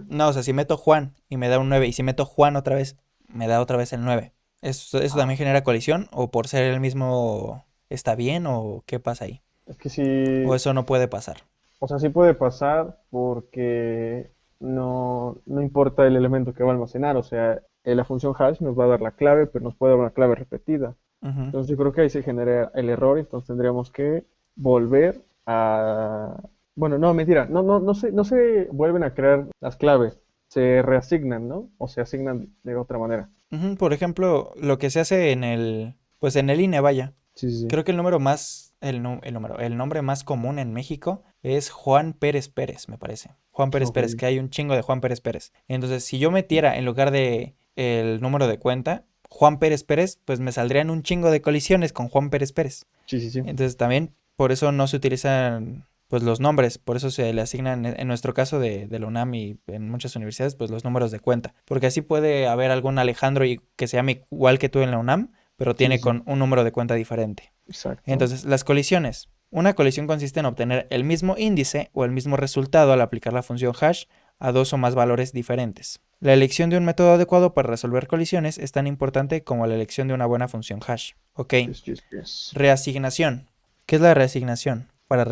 No, o sea, si meto Juan y me da un 9 y si meto Juan otra vez, me da otra vez el 9. ¿Eso Ah, también genera colisión? ¿O por ser el mismo está bien? ¿O qué pasa ahí? es que ¿O sí, eso no puede pasar? o sea, sí puede pasar porque no importa el elemento que va a almacenar, o sea, la función hash nos va a dar la clave, pero nos puede dar una clave repetida. Ujú. Entonces yo creo que ahí se genera el error, entonces tendríamos que volver a... Bueno, no, mentira, no se vuelven a crear las claves, se reasignan, ¿no? O se asignan de otra manera. Ujú. Por ejemplo, lo que se hace pues en el INE, vaya. Sí, sí, sí. Creo que el número más, el número, el nombre más común en México es Juan Pérez Pérez, me parece. Juan Pérez Ok. Pérez, que hay un chingo de Juan Pérez Pérez. Entonces, si yo metiera en lugar de el número de cuenta, Juan Pérez Pérez, pues me saldrían un chingo de colisiones con Juan Pérez Pérez. Sí, sí, sí. Entonces, también por eso no se utilizan pues los nombres, por eso se le asignan en nuestro caso de la UNAM y en muchas universidades pues los números de cuenta, porque así puede haber algún Alejandro que se llame igual que tú en la UNAM, pero Sí, tiene sí, sí. con un número de cuenta diferente. Exacto. Entonces, las colisiones. Una colisión consiste en obtener el mismo índice o el mismo resultado al aplicar la función hash a dos o más valores diferentes. La elección de un método adecuado para resolver colisiones es tan importante como la elección de una buena función hash. Ok. Yes, yes, yes. Reasignación. ¿Qué es la reasignación para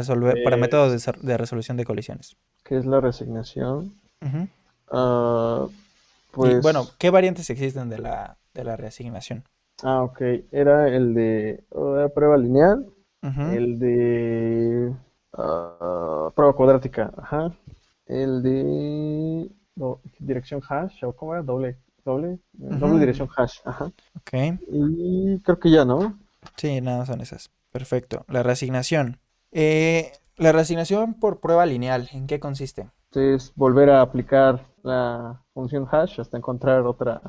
métodos Es- de resolución de colisiones? ¿Qué es la resignación? Ujú. Ah, Bueno, pues, ¿qué variantes existen de la reasignación? ok. Era el de prueba lineal, Ujú, el de prueba cuadrática, ajá. El de dirección hash, ¿o cómo era? Doble ujú. dirección hash, ajá. Ok. Y creo que ya, ¿no? Sí, nada, son esas. Perfecto. La reasignación. La reasignación por prueba lineal, ¿en qué consiste? Entonces, volver a aplicar la función hash hasta encontrar otra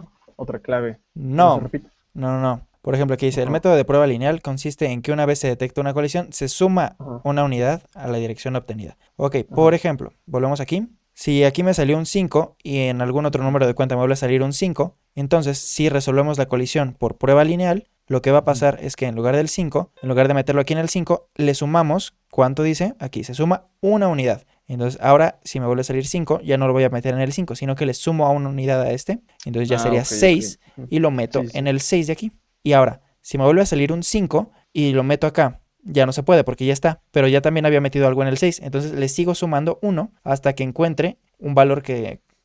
clave que no se No, repita. no. Por ejemplo, aquí dice, el Ajá, método de prueba lineal consiste en que una vez se detecta una colisión, se suma ajá, una unidad a la dirección obtenida. Ok, por ajá. ejemplo, volvemos aquí. Si aquí me salió un 5 y en algún otro número de cuenta me vuelve a salir un 5, entonces si resolvemos la colisión por prueba lineal, lo que va a Ujú. pasar es que en lugar del 5, en lugar de meterlo aquí en el 5, le sumamos, ¿cuánto dice? Aquí se suma una unidad. Entonces ahora si me vuelve a salir 5, ya no lo voy a meter en el 5, sino que le sumo a una unidad a este. Entonces ya Ah, sería ok, ok. 6 Ujú. y lo meto Sí, sí, en sí. el 6 de aquí. Y ahora, si me vuelve a salir un 5 y lo meto acá, ya no se puede porque ya está, pero ya también había metido algo en el 6. Entonces le sigo sumando uno hasta que encuentre un valor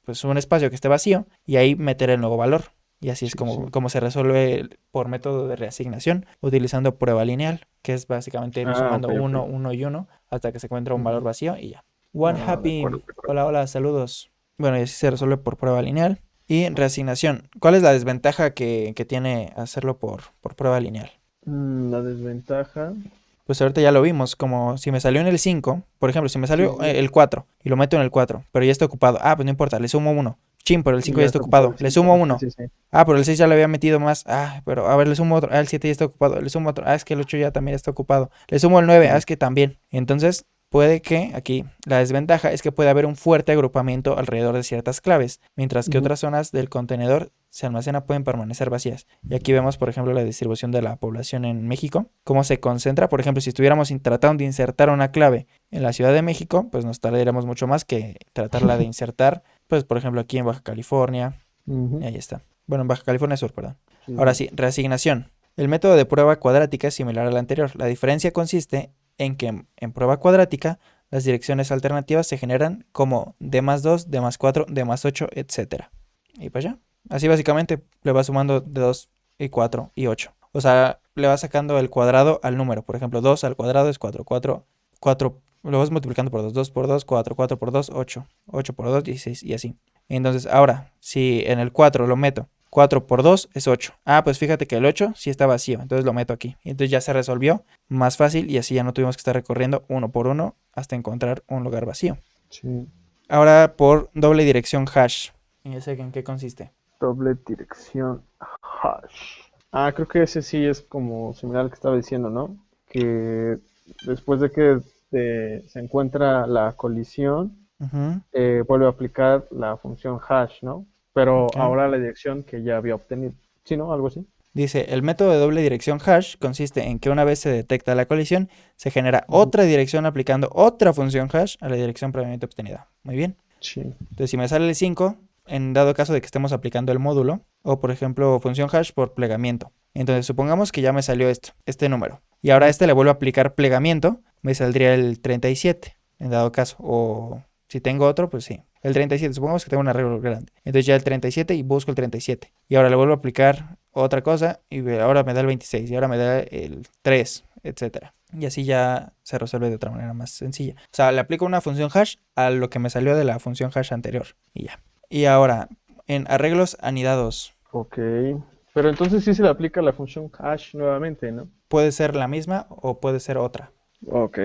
pues un espacio que esté vacío y ahí meter el nuevo valor. Y así es Sí, sí. como se resuelve por método de reasignación utilizando prueba lineal, que es básicamente ir Ah, ok, sumando ok. uno, uno y uno hasta que se encuentra un valor Ujú. vacío y ya. One Ah, de acuerdo, Happy. de acuerdo. Hola, hola, saludos. Bueno, y así se resuelve por prueba lineal. Y reasignación. ¿Cuál es la desventaja que tiene hacerlo por prueba lineal? La desventaja. Pues ahorita ya lo vimos, como si me salió en el 5, por ejemplo, si me Sí, salió sí, sí. el 4 y lo meto en el 4, pero ya está ocupado. Ah, pues no importa, le sumo uno. Chin, pero el Y 5 ya ya está está ocupado ocupado. el Le sumo 5. Sí, uno. sí, sí. Ah, pero el 6 ya le había metido más. Ah, pero a ver, le sumo otro. Ah, el 7 ya está ocupado. Le sumo otro. Ah, es que el 8 ya también está ocupado. Le sumo el 9. Sí, Ah, sí. es que también. Entonces, puede que aquí la desventaja es que puede haber un fuerte agrupamiento alrededor de ciertas claves, mientras que Ujú. otras zonas del contenedor se almacena pueden permanecer vacías. Y aquí vemos, por ejemplo, la distribución de la población en México, cómo se concentra. Por ejemplo, si estuviéramos tratando de insertar una clave en la Ciudad de México, pues nos tardaríamos mucho más que tratarla de insertar, pues, por ejemplo, aquí en Baja California. Ujú. Ahí está. Bueno, en Baja California Sur, perdón. Sí, Ahora sí. sí, reasignación. El método de prueba cuadrática es similar al anterior. La diferencia consiste en que en prueba cuadrática las direcciones alternativas se generan como d más 2, d más 4, d más 8, etcétera. Y pues ya. Así básicamente le va sumando de 2 y 4 y 8. O sea, le va sacando el cuadrado al número. Por ejemplo, 2 al cuadrado es 4, 4, 4. Lo vas multiplicando por 2, 2 por 2, 4, 4 por 2, 8, 8 por 2, 16 y así. Entonces, ahora, si en el 4 lo meto, 4 por 2 es 8. Ah, pues fíjate que el 8 sí está vacío, entonces lo meto aquí. Y entonces ya se resolvió más fácil y así ya no tuvimos que estar recorriendo uno por uno hasta encontrar un lugar vacío. Sí. Ahora por doble dirección hash. ¿Y ese en qué consiste? Doble dirección hash. Ah, creo que ese sí es como similar al que estaba diciendo, ¿no? Que después de que se encuentra la colisión, Ujú. vuelve a aplicar la función hash, ¿no? pero Ok. ahora la dirección que ya había obtenido. ¿Sí, no? Algo así. Dice, el método de doble dirección hash consiste en que una vez se detecta la colisión, se genera Ujú. otra dirección aplicando otra función hash a la dirección previamente obtenida. Muy bien. Sí. Entonces, si me sale el 5, en dado caso de que estemos aplicando el módulo, o por ejemplo, función hash por plegamiento. Entonces, supongamos que ya me salió esto, este número. Y ahora a Ujú. este le vuelvo a aplicar plegamiento, me saldría el 37, en dado caso. O si tengo otro, pues sí. El 37, supongamos que tengo un arreglo grande. Entonces ya el 37 y busco el 37. Y ahora le vuelvo a aplicar otra cosa y ahora me da el 26 y ahora me da el 3, etcétera. Y así ya se resuelve de otra manera más sencilla. O sea, le aplico una función hash a lo que me salió de la función hash anterior. Y ya. Y ahora, en arreglos anidados, Ok. Pero entonces sí se le aplica la función hash nuevamente, ¿no? puede ser la misma o puede ser otra. Ok.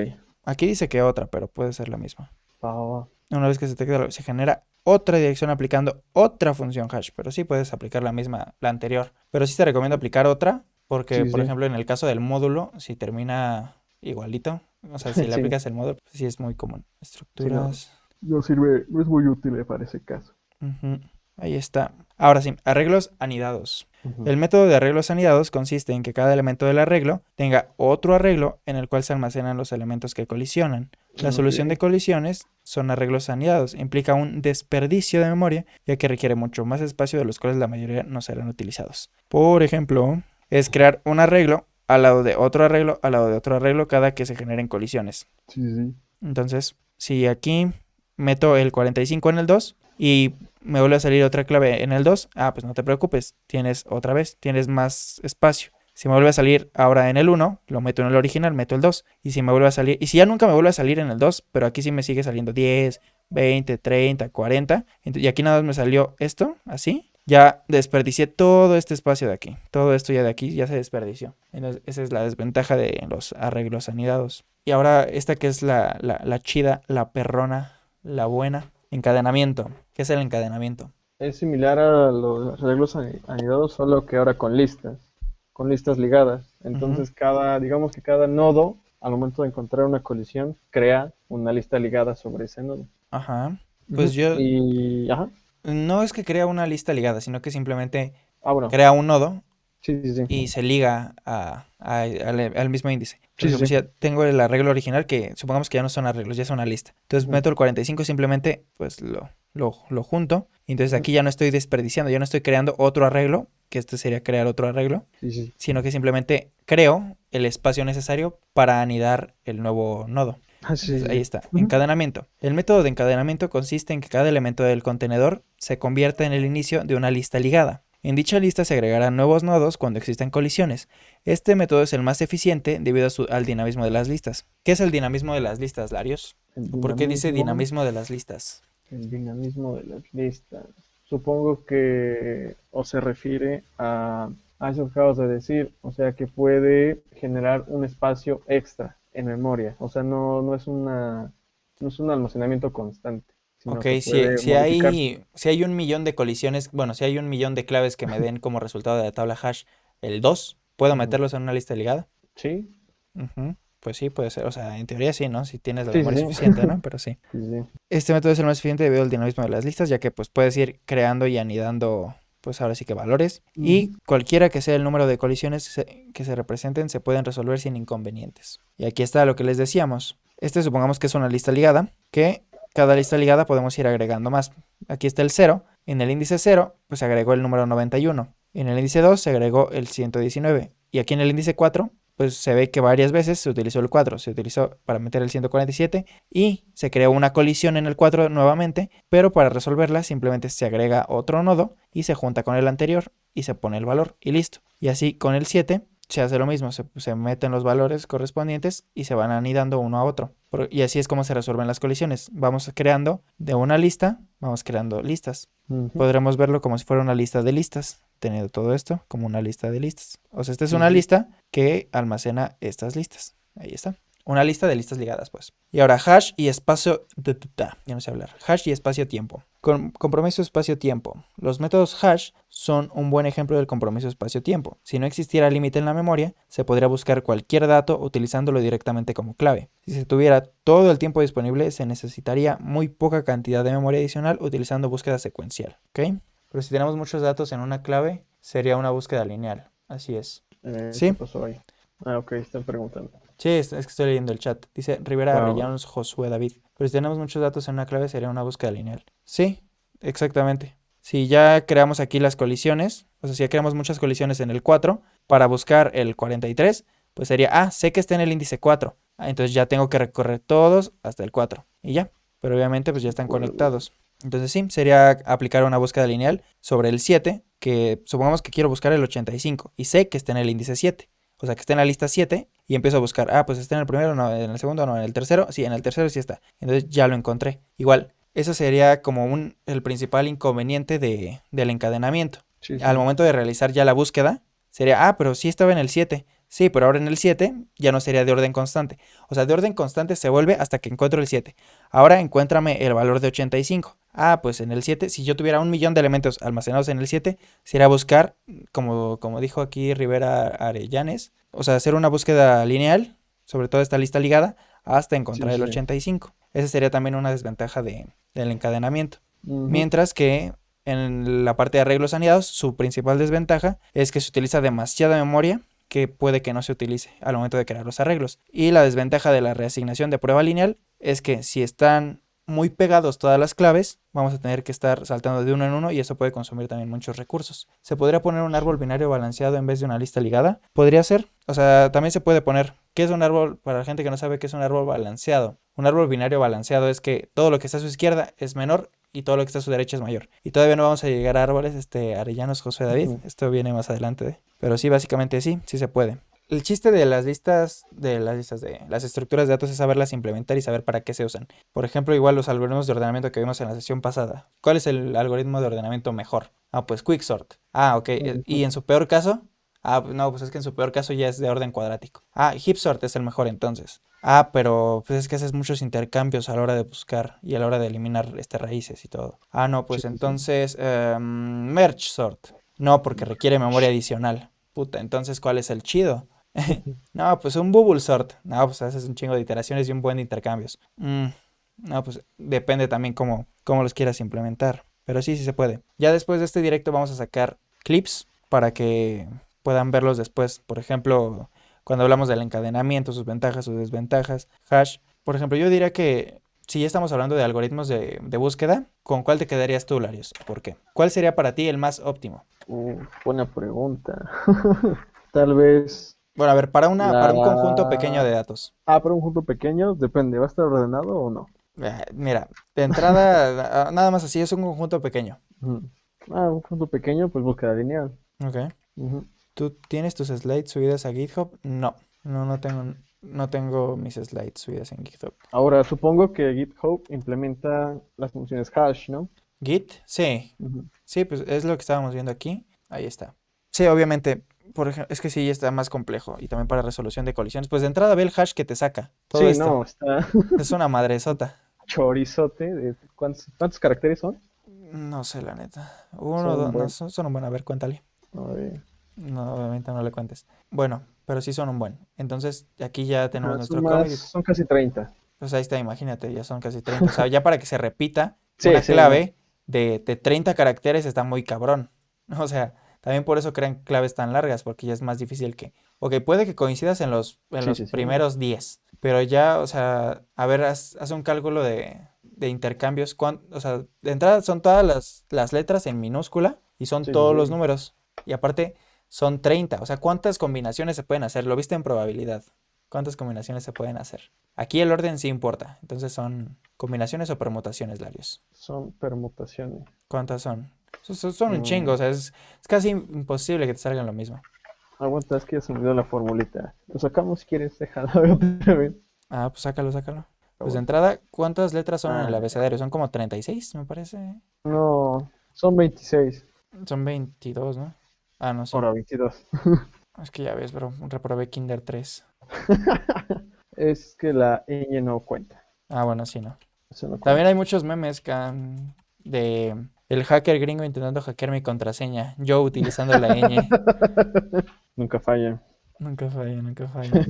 Aquí dice que otra, pero puede ser la misma. Va, va, va. Una vez que se detecta, se genera otra dirección aplicando otra función hash. Pero sí puedes aplicar la misma, la anterior. Pero sí te recomiendo aplicar otra, porque, Sí, por sí. ejemplo, en el caso del módulo, si termina igualito, o sea, si le Sí, aplicas el módulo, pues sí es muy común. sí, no. Estructuras. No sirve, no es muy útil para ese caso. Ujú, ahí está. Ahora sí, arreglos anidados. Ujú. El método de arreglos anidados consiste en que cada elemento del arreglo tenga otro arreglo en el cual se almacenan los elementos que colisionan. La solución de Ok. colisiones son arreglos anidados. Implica un desperdicio de memoria, ya que requiere mucho más espacio de los cuales la mayoría no serán utilizados. Por ejemplo, es crear un arreglo al lado de otro arreglo, al lado de otro arreglo, cada que se generen colisiones. Sí, sí. Entonces, si aquí meto el 45 en el 2 y me vuelve a salir otra clave en el 2, pues no te preocupes, tienes otra vez, tienes más espacio. Si me vuelve a salir ahora en el 1, lo meto en el original, meto el 2. Y si me vuelve a salir, y si ya nunca me vuelve a salir en el 2, pero aquí sí me sigue saliendo 10, 20, 30, 40, y aquí nada más me salió esto, así, ya desperdicié todo este espacio de aquí. Todo esto ya de aquí ya se desperdició. Entonces, esa es la desventaja de los arreglos anidados. Y ahora esta que es la chida, la perrona, la buena. Encadenamiento. ¿Qué es el encadenamiento? Es similar a los arreglos anidados, solo que ahora con listas ligadas. Ujú. Entonces digamos que cada nodo, al momento de encontrar una colisión, crea una lista ligada sobre ese nodo. Ajá. Pues Ujú. yo Y, ajá, no es que crea una lista ligada, sino que simplemente bueno, crea un nodo sí, sí, sí, y se liga al mismo índice. Por sí, sí, ejemplo, si sí. ya tengo el arreglo original, que supongamos que ya no son arreglos, ya es una lista. Entonces Ujú, meto el 45, simplemente pues lo junto. Y entonces ujú, aquí ya no estoy desperdiciando, ya no estoy creando otro arreglo, que este sería crear otro arreglo, sí, sí. sino que simplemente creo el espacio necesario para anidar el nuevo nodo. Ah, sí, Entonces sí, ahí sí. está, Ujú. encadenamiento. El método de encadenamiento consiste en que cada elemento del contenedor se convierta en el inicio de una lista ligada. En dicha lista se agregarán nuevos nodos cuando existan colisiones. Este método es el más eficiente debido al dinamismo de las listas. ¿Qué es el dinamismo de las listas, Larios? El ¿O por qué dice dinamismo, dinamismo de las listas? el dinamismo de las listas. Supongo que o se refiere a eso que acabas de decir, o sea que puede generar un espacio extra en memoria, o sea, no es un almacenamiento constante, sino Ok, que si, puede si modificarse. hay, si hay un millón de colisiones, bueno, si hay un millón de claves que me den como resultado de la tabla hash el 2, ¿puedo Ujú. meterlos en una lista ligada? Sí, Ujú, pues sí, puede ser. O sea, en teoría sí, ¿no? Si tienes la sí, sí, memoria sí. suficiente, ¿no? Pero sí. Sí, sí. Este método es el más eficiente debido al dinamismo de las listas, ya que pues puedes ir creando y anidando, pues ahora sí que valores. Ujú. Y cualquiera que sea el número de colisiones que se representen, se pueden resolver sin inconvenientes. Y aquí está lo que les decíamos. Este supongamos que es una lista ligada, que cada lista ligada podemos ir agregando más. Aquí está el 0. En el índice 0, pues se agregó el número 91. En el índice 2 se agregó el 119. Y aquí en el índice 4 pues se ve que varias veces se utilizó el 4, se utilizó para meter el 147 y se creó una colisión en el 4 nuevamente, pero para resolverla simplemente se agrega otro nodo y se junta con el anterior y se pone el valor y listo. Y así con el 7 se hace lo mismo, se meten los valores correspondientes y se van anidando uno a otro. Y así es como se resuelven las colisiones. Vamos creando de una lista, vamos creando listas. Ujú. Podremos verlo como si fuera una lista de listas, teniendo todo esto como una lista de listas. O sea, esta es Sí, una sí. lista que almacena estas listas. Ahí está. Una lista de listas ligadas, pues. Y ahora hash y espacio... Ya no sé hablar. Hash y espacio-tiempo. Compromiso espacio-tiempo. Los métodos hash son un buen ejemplo del compromiso espacio-tiempo. Si no existiera límite en la memoria, se podría buscar cualquier dato utilizándolo directamente como clave. Si se tuviera todo el tiempo disponible, se necesitaría muy poca cantidad de memoria adicional utilizando búsqueda secuencial. ¿Ok? Pero si tenemos muchos datos en una clave, sería una búsqueda lineal. Así es. ¿Qué ¿Sí? pasó ahí? Ah, ok, están preguntando. Sí, es que estoy leyendo el chat. Dice Rivera Wow. Arrellanos Josué David. Pero si tenemos muchos datos en una clave, sería una búsqueda lineal. Sí, exactamente. Si ya creamos aquí las colisiones, o sea, si ya creamos muchas colisiones en el 4, para buscar el 43, pues sería, sé que está en el índice 4. Entonces ya tengo que recorrer todos hasta el 4. Y ya. Pero obviamente pues ya están conectados. Entonces sí, sería aplicar una búsqueda lineal sobre el 7, que supongamos que quiero buscar el 85 y sé que está en el índice 7. O sea, que está en la lista 7 y empiezo a buscar, pues está en el primero, no, en el segundo, no, en el tercero, sí, en el tercero sí está. Entonces ya lo encontré. Igual, eso sería como el principal inconveniente del encadenamiento. Sí, Al sí. momento de realizar ya la búsqueda, sería, pero sí estaba en el 7. Sí, pero ahora en el 7 ya no sería de orden constante. O sea, de orden constante se vuelve hasta que encuentro el 7. Ahora encuéntrame el valor de 85. Pues en el 7, si yo tuviera 1 millón de elementos almacenados en el 7, sería buscar, como dijo aquí Rivera Arellanes, o sea, hacer una búsqueda lineal sobre toda esta lista ligada hasta Sí, encontrar el sí. 85. Esa sería también una desventaja del encadenamiento. Ujú. Mientras que en la parte de arreglos anidados, su principal desventaja es que se utiliza demasiada memoria que puede que no se utilice al momento de crear los arreglos. Y la desventaja de la reasignación de prueba lineal es que si están muy pegados todas las claves, vamos a tener que estar saltando de uno en uno y eso puede consumir también muchos recursos. ¿Se podría poner un árbol binario balanceado en vez de una lista ligada? Podría ser. O sea, también se puede poner, ¿qué es un árbol? Para la gente que no sabe qué es un árbol balanceado. Un árbol binario balanceado es que todo lo que está a su izquierda es menor y todo lo que está a su derecha es mayor. Y todavía no vamos a llegar a árboles, Arellanos José David. Ujú. Esto viene más adelante. Pero sí, básicamente sí se puede. El chiste de las estructuras de datos es saberlas implementar y saber para qué se usan. Por ejemplo, igual los algoritmos de ordenamiento que vimos en la sesión pasada. ¿Cuál es el algoritmo de ordenamiento mejor? Pues Quicksort. Ok. Y Ujú. en su peor caso, no, pues es que en su peor caso ya es de orden cuadrático. Heapsort es el mejor entonces. Pero pues es que haces muchos intercambios a la hora de buscar y a la hora de eliminar raíces y todo. No, Sí, pues sí, sí. entonces Merge sort. No, porque requiere memoria adicional. Puta, entonces ¿cuál es el chido? Ujú. No, pues un bubble sort. No, pues haces un chingo de iteraciones y un buen de intercambios. No, pues depende también cómo los quieras implementar. Pero sí se puede. Ya después de este directo vamos a sacar clips para que puedan verlos después. Por ejemplo, cuando hablamos del encadenamiento, sus ventajas, sus desventajas, hash. Por ejemplo, yo diría que si ya estamos hablando de algoritmos de búsqueda, ¿con cuál te quedarías tú, Larios? ¿Por qué? ¿Cuál sería para ti el más óptimo? Buena pregunta. Tal vez Bueno, a ver, para un conjunto pequeño la... de datos. Para un conjunto pequeño, depende, ¿va a estar ordenado o no? Mira, de entrada, nada más así, es un conjunto pequeño. Ujú. Un conjunto pequeño, pues búsqueda lineal. Ok. Ujú. ¿Tú tienes tus slides subidas a GitHub? No, no tengo mis slides subidas en GitHub. Ahora, supongo que GitHub implementa las funciones hash, ¿no? ¿Git? Sí. Ujú. Sí, pues es lo que estábamos viendo aquí. Ahí está. Sí, obviamente, por ejemplo, es que sí está más complejo. Y también para resolución de colisiones. Pues de entrada ve el hash que te saca. Todo Sí, esto. no, está Es una madresota. chorizote. ¿Cuántos caracteres son? No sé, la neta. Uno, Son dos, no, buenos. son un buen. A ver, cuéntale. A ver. No, obviamente no le cuentes. Bueno, pero sí son un buen. Entonces, aquí ya tenemos Ajá, nuestro commit. son casi 30. Pues ahí está, imagínate, ya son casi 30. O sea, ya para que se repita Sí, una sí, no. clave de 30 caracteres está muy cabrón. O sea, también por eso crean claves tan largas, porque ya es más difícil que... Ok, puede que coincidas en Sí, los sí, sí. primeros 10, pero ya, o sea, a ver, haz un cálculo de intercambios. O sea, de entrada son todas las letras en minúscula y son Sí, sí, todos los sí. números. Y aparte, son 30. O sea, ¿cuántas combinaciones se pueden hacer? Lo viste en probabilidad. ¿Cuántas combinaciones se pueden hacer? Aquí el orden sí importa. Entonces son combinaciones o permutaciones, Larios. Son permutaciones. ¿Cuántas son? Son un chingo, Mm, o sea, es casi imposible que te salgan lo mismo. Aguanta, es que ya se me olvidó la formulita. Lo sacamos si quieres, déjala ver otra vez. Pues sácalo. Pues de Aguanta. entrada, ¿cuántas letras son en el Ah, abecedario? Son como 36, me parece. no, son 26. Son 22, ¿no? No, sí. Ahora 22. Es que ya ves, bro, reprobé Kinder 3. Es que la ñ no cuenta. Bueno, sí, no. Eso no También cuenta. hay muchos memes de el hacker gringo intentando hackear mi contraseña. Yo utilizando la ñ. Nunca falla. Nunca falla, nunca falla.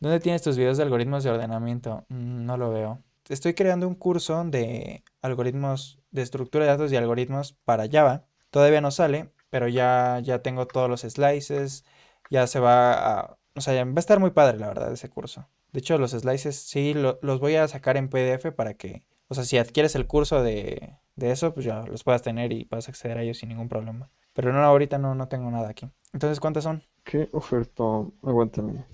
¿Dónde tienes tus videos de algoritmos de ordenamiento? No lo veo. Estoy creando un curso de algoritmos de estructura de datos y algoritmos para Java. Todavía no sale, pero ya tengo todos los slices, ya se va a... O sea, va a estar muy padre, la verdad, ese curso. De hecho, los slices sí los voy a sacar en PDF para que, o sea, si adquieres el curso de eso, pues ya los puedas tener y puedas acceder a ellos sin ningún problema. Pero no, ahorita no tengo nada aquí. Entonces, ¿cuántas son? ¿Qué oferta? Aguántame.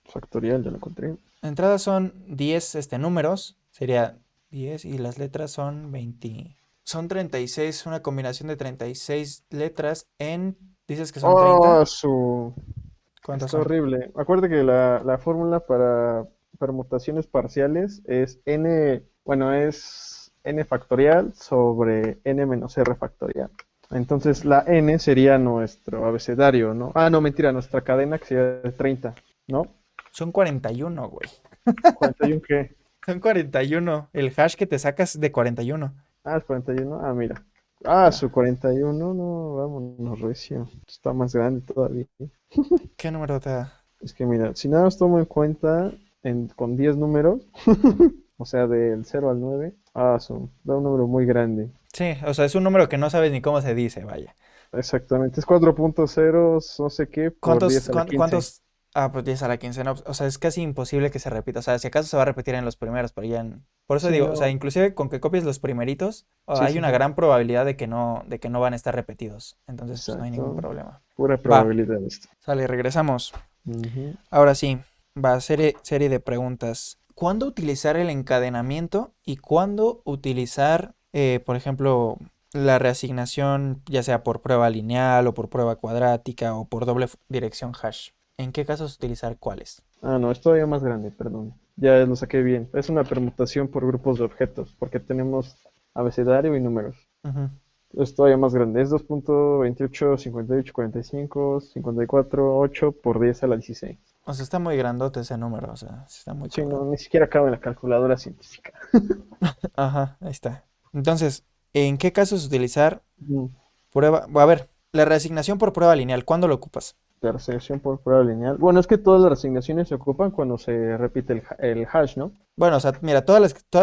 Factorial, ya lo encontré. Entradas son 10 números, sería 10 y las letras son 20. Son 36, una combinación de 36 letras en... ¿Dices que son 30? ¡Oh, su! ¿Cuántas Está son? horrible. Acuérdate que la fórmula para permutaciones parciales es n, bueno, es n factorial sobre n menos r factorial. Entonces la n sería nuestro abecedario, ¿no? Ah, no, mentira, nuestra cadena que sería de 30, ¿no? Son 41, güey. 41 qué. Son 41. El hash que te sacas de 41. Ah, es 41. Ah, mira. Ah, su 41, no, vámonos, recio. Está más grande todavía. ¿Qué número te da? Es que mira, si nada más tomo en cuenta con 10 números, o sea, del 0 al 9, da un número muy grande. Sí, o sea, es un número que no sabes ni cómo se dice, vaya. Exactamente, es 4.0, no sé qué, por ¿Cuántos, 10 a la 15. cuántos? Ah, pues 10 a la 15, no, o sea, es casi imposible que se repita. O sea, si acaso se va a repetir en los primeros, pero ya en... Por eso Sí, digo, o sea, no, inclusive con que copies los primeritos, sí, hay sí, una sí, gran probabilidad de que no van a estar repetidos. Entonces, pues no hay ningún exacto. problema. Pura Va, probabilidad esto. sale, regresamos. Ujú. Ahora sí, va, serie de preguntas. ¿Cuándo utilizar el encadenamiento y cuándo utilizar, por ejemplo, la reasignación, ya sea por prueba lineal o por prueba cuadrática o por doble dirección hash? ¿En qué casos utilizar cuáles? Ah, no, es todavía más grande, perdón. Ya lo saqué bien. Es una permutación por grupos de objetos, porque tenemos abecedario y números. Ujú. Es todavía más grande. Es 2.28, 58, 45, 54, 8 por 10 a la 16. O sea, está muy grandote ese número, o sea, sí está muy Sí, no, cabrón. ni siquiera cabe en la calculadora científica. Ajá, ahí está. Entonces, ¿en qué casos utilizar Mm. prueba? A ver, la reasignación por prueba lineal, ¿cuándo lo ocupas? La resignación por prueba lineal. Bueno, es que todas las resignaciones se ocupan cuando se repite el hash, ¿no? Bueno, o sea, mira, todas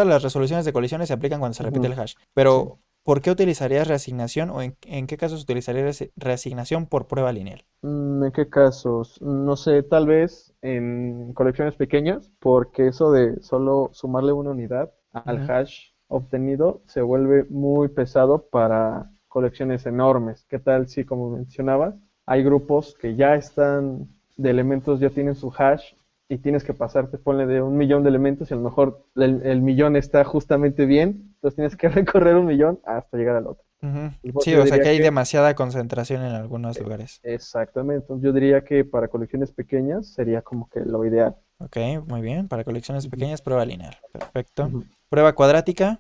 las resoluciones de colisiones se aplican cuando se repite Ujú. el hash. Sí. Pero, ¿por qué utilizarías reasignación o en qué casos utilizarías reasignación por prueba lineal? ¿En qué casos? No sé, tal vez en colecciones pequeñas, porque eso de solo sumarle una unidad al Ujú, hash obtenido se vuelve muy pesado para colecciones enormes. ¿Qué tal si, como mencionabas, hay grupos que ya están de elementos, ya tienen su hash y tienes que pasarte, ponle de 1 millón de elementos y a lo mejor el millón está justamente bien, entonces tienes que recorrer 1 millón hasta llegar al otro. ujú. Pues Sí, yo o sea diría que hay que demasiada concentración en algunos lugares. exactamente. Entonces yo diría que para colecciones pequeñas sería como que lo ideal. Ok, muy bien. Para colecciones Ujú, pequeñas, prueba lineal. Perfecto. ujú. Prueba cuadrática.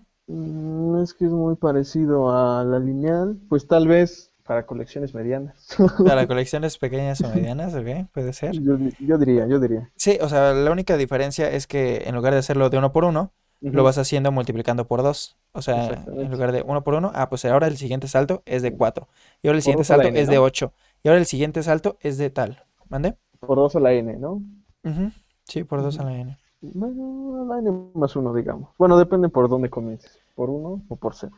Es que es muy parecido a la lineal, pues tal vez para colecciones medianas. Para colecciones pequeñas o medianas, ok, puede ser. Yo diría. Sí, o sea, la única diferencia es que en lugar de hacerlo de uno por uno, lo Ujú, vas haciendo multiplicando por dos. O sea, en exactamente. lugar de uno por uno, pues ahora el siguiente salto es de 4. Y ahora el Por siguiente 2 a la salto n, es de ¿no? 8. Y ahora el siguiente salto es de tal. ¿Mande? Por 2 a la n, ¿no? Ujú, sí, por 2 a Ujú. la n. Bueno, a la n más uno, digamos. Bueno, depende por dónde comiences. ¿Por uno o por cero?